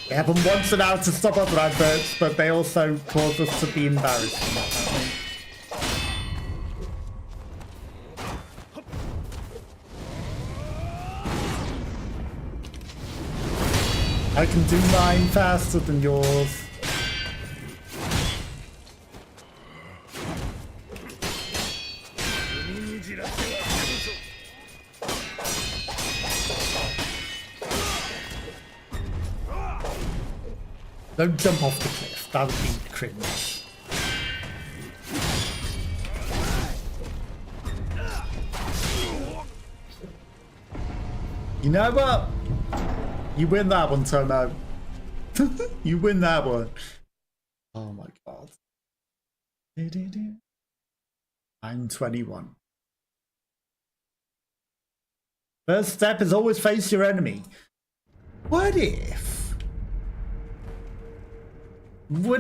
We have them once and out to stop other adverts, but they also cause us to be embarrassed. I can do mine faster than yours. Don't jump off the cliff, that would be cringe. You know what? You win that one, Tomoe. You win that one. Oh my god. I'm 21. First step is always face your enemy. What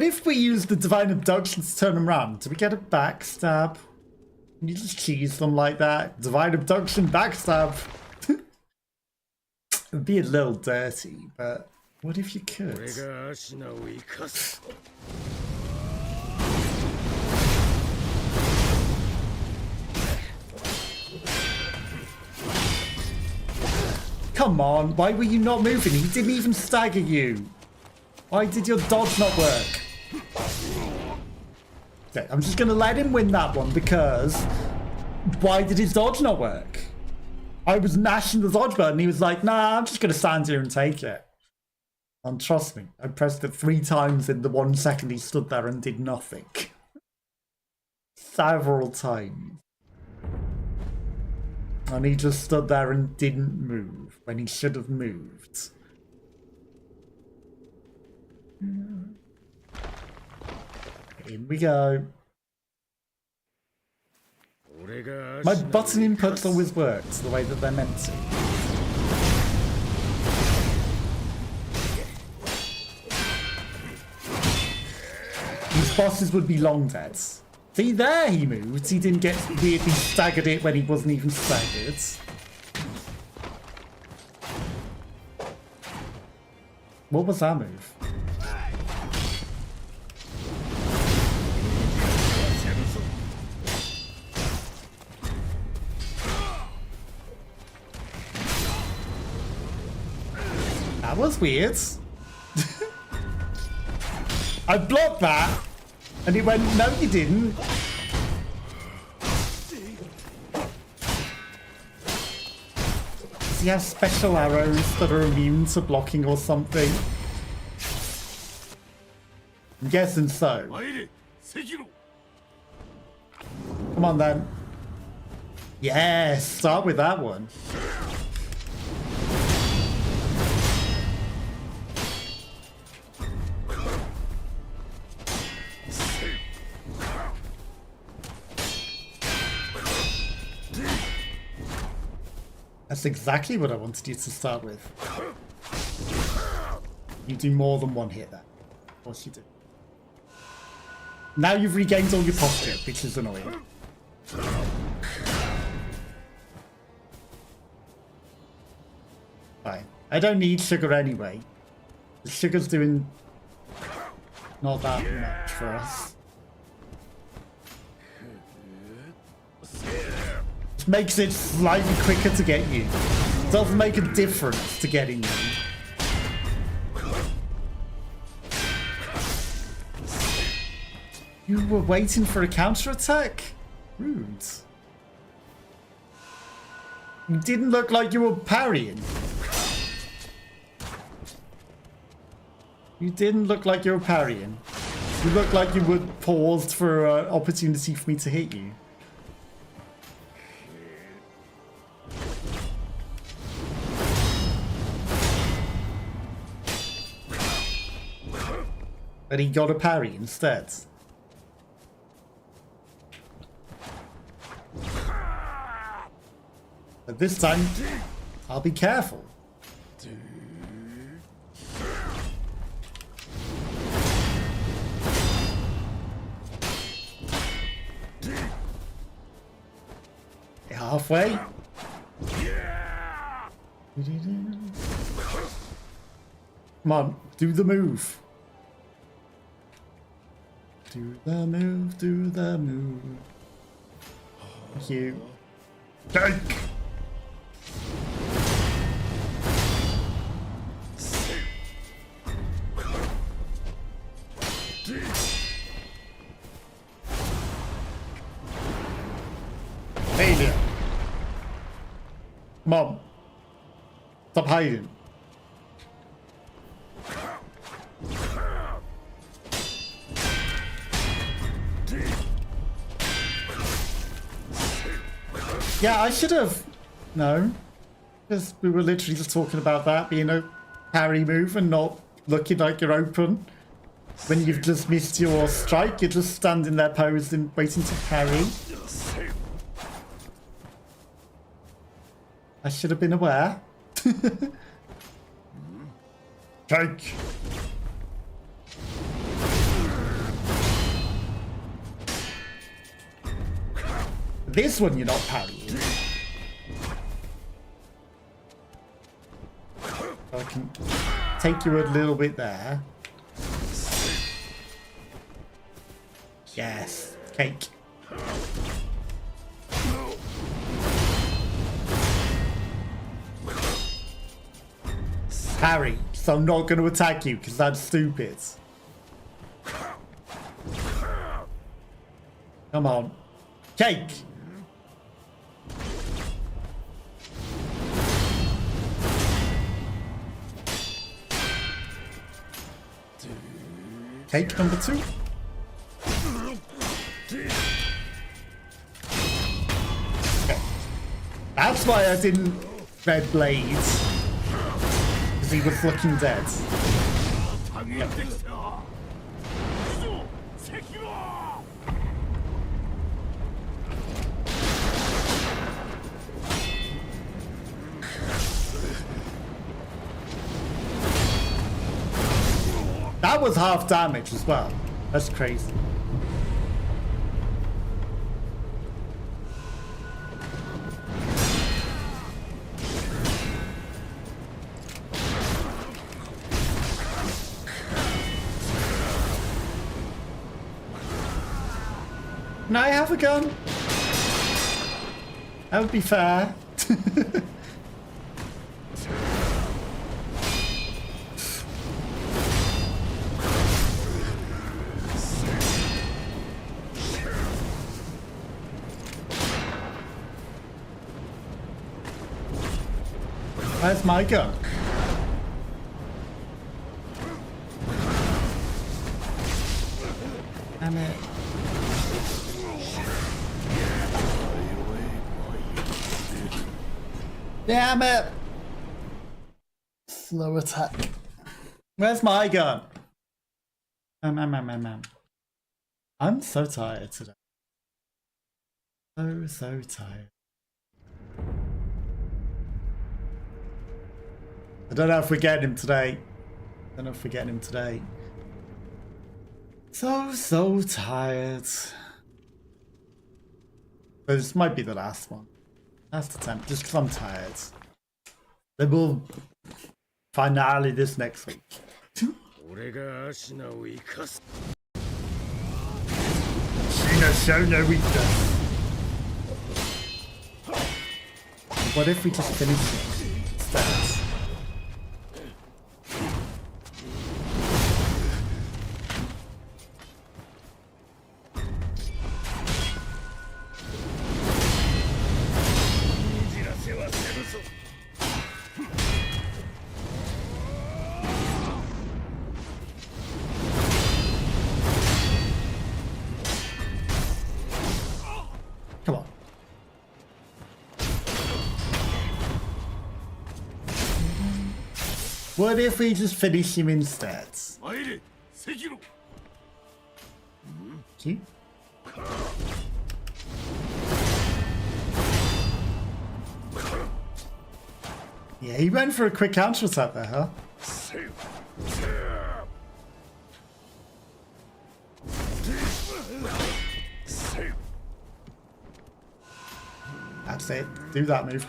if we use the divine abduction to turn them around? Do we get a backstab? Can you just cheese them like that? Divine abduction, backstab. It'd be a little dirty, but what if you could? Come on, why were you not moving? He didn't even stagger you. Why did your dodge not work? Okay, I'm just gonna let him win that one because why did his dodge not work? I was mashing the dodge button. He was like, nah, I'm just going to stand here and take it. And trust me, I pressed it 3 times in the 1 second he stood there and did nothing. Several times. And he just stood there and didn't move when he should have moved. In we go. My button inputs always worked the way that they're meant to. These bosses would be long dead See, there he moved. He didn't get weirdly staggered it when he wasn't even staggered. What was that move? That was weird. I blocked that, and he went, no you didn't. Does he have special arrows that are immune to blocking or something? I'm guessing so. 参れ赤炉 Come on then. Yes, start with that one. That's exactly what I wanted you to start with. You do more than one hit there. Of course you do. Now you've regained all your posture, which is annoying. Fine. I don't need sugar anyway. The sugar's doing not that much for us. It makes it slightly quicker to get you. It doesn't make a difference to getting you. You were waiting for a counterattack? Rude. You didn't look like you were parrying. You didn't look like you were parrying. You looked like you were paused for an opportunity for me to hit you. But he got a parry instead. But this time, I'll be careful. Halfway. Come on, do the move. Do the move, do the move. Thank you. Take! Failure. Come on. Stop hiding. Yeah, I should have. No. Because we were literally just talking about that being a parry move and not looking like you're open. When you've just missed your strike, you're just standing there posed and waiting to parry. I should have been aware. Take. This one you're not parrying. I can take you a little bit there. Yes, cake. Parry, so I'm not going to attack you because that's stupid. Come on. Cake! Cake number 2. Okay. That's why I didn't red blades. Because he was looking dead. Yep. That was half damage as well. That's crazy. Can I have a gun? That would be fair. Where's my gun? Damn it. Damn it! Slow attack. Where's my gun? I'm so tired today. So tired. I don't know if we're getting him today. So tired. But this might be the last one. Last attempt, just because I'm tired. Then we'll finale this next week. Ashina, show no weakness. What if we just finish it instead? Come on. What if we just finish him instead? Sekiro. See? Yeah, he went for a quick counter attack there, huh? That's it. Do that move.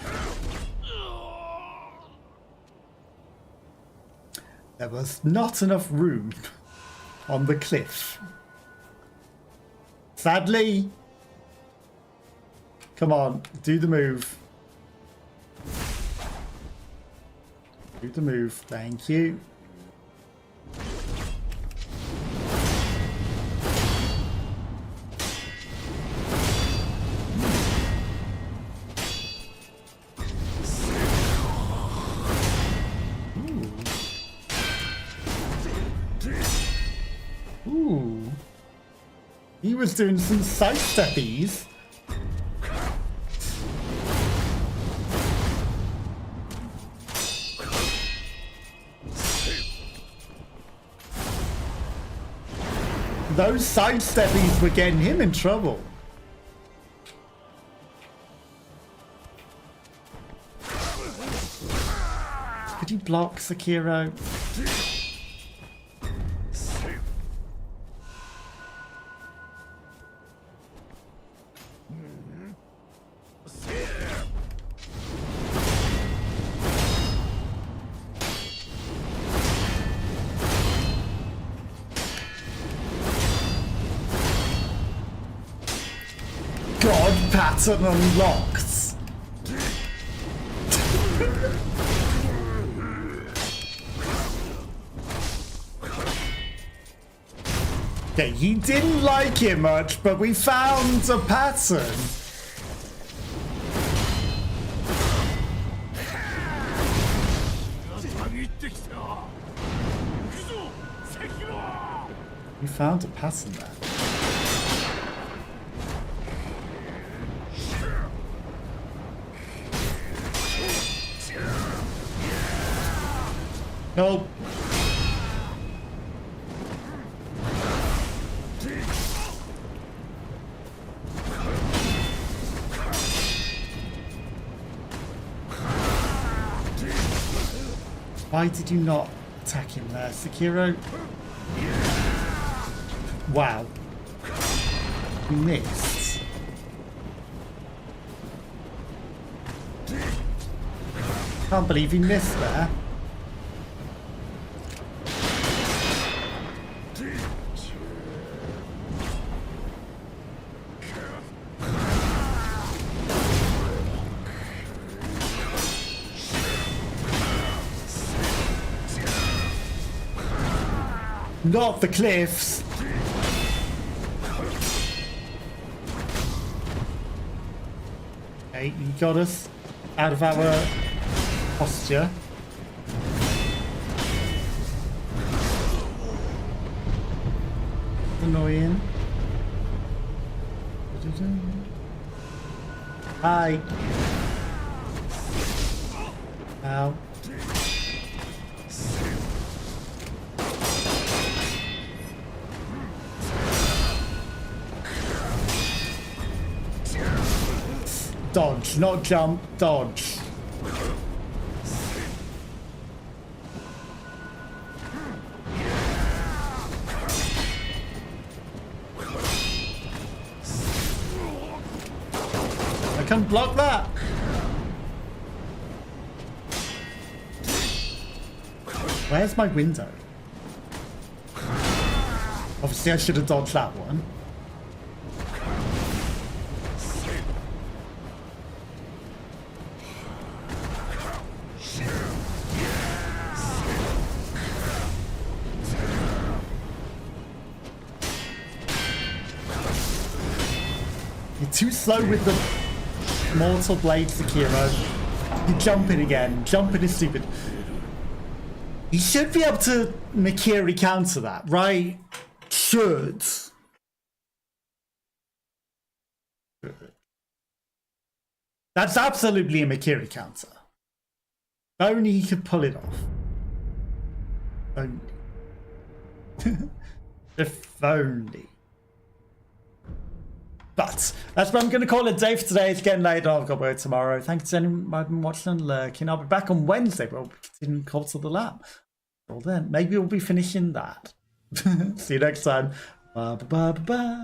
There was not enough room on the cliff. Sadly. Come on, do the move. Do the move, thank you. Ooh. He was doing some sidesteppies. Those sidesteppies were getting him in trouble. Could you block Sekiro? God pattern unlocked. Okay, he didn't like it much, but we found a pattern. We found a pattern there. Nope. Why did you not attack him there, Sekiro? Wow. You missed. Can't believe you missed there. Not the cliffs. Okay, you got us out of our posture. Annoying. Hi. Ow. Dodge, not jump, dodge. I can block that. Where's my window? Obviously I should have dodged that one. You're too slow with the Mortal Blade, Sekiro. You're jumping again. Jumping is stupid. You should be able to Mikiri counter that, right? Should. That's absolutely a Mikiri counter. If only he could pull it off. Only. If only. But that's what I'm going to call it a day for today. It's getting late. I've got work tomorrow. Thanks to anyone who's been watching and lurking. I'll be back on Wednesday. We'll be continuing Cult of the Lamb. Well then, maybe we'll be finishing that. See you next time. Bye bye bye bye.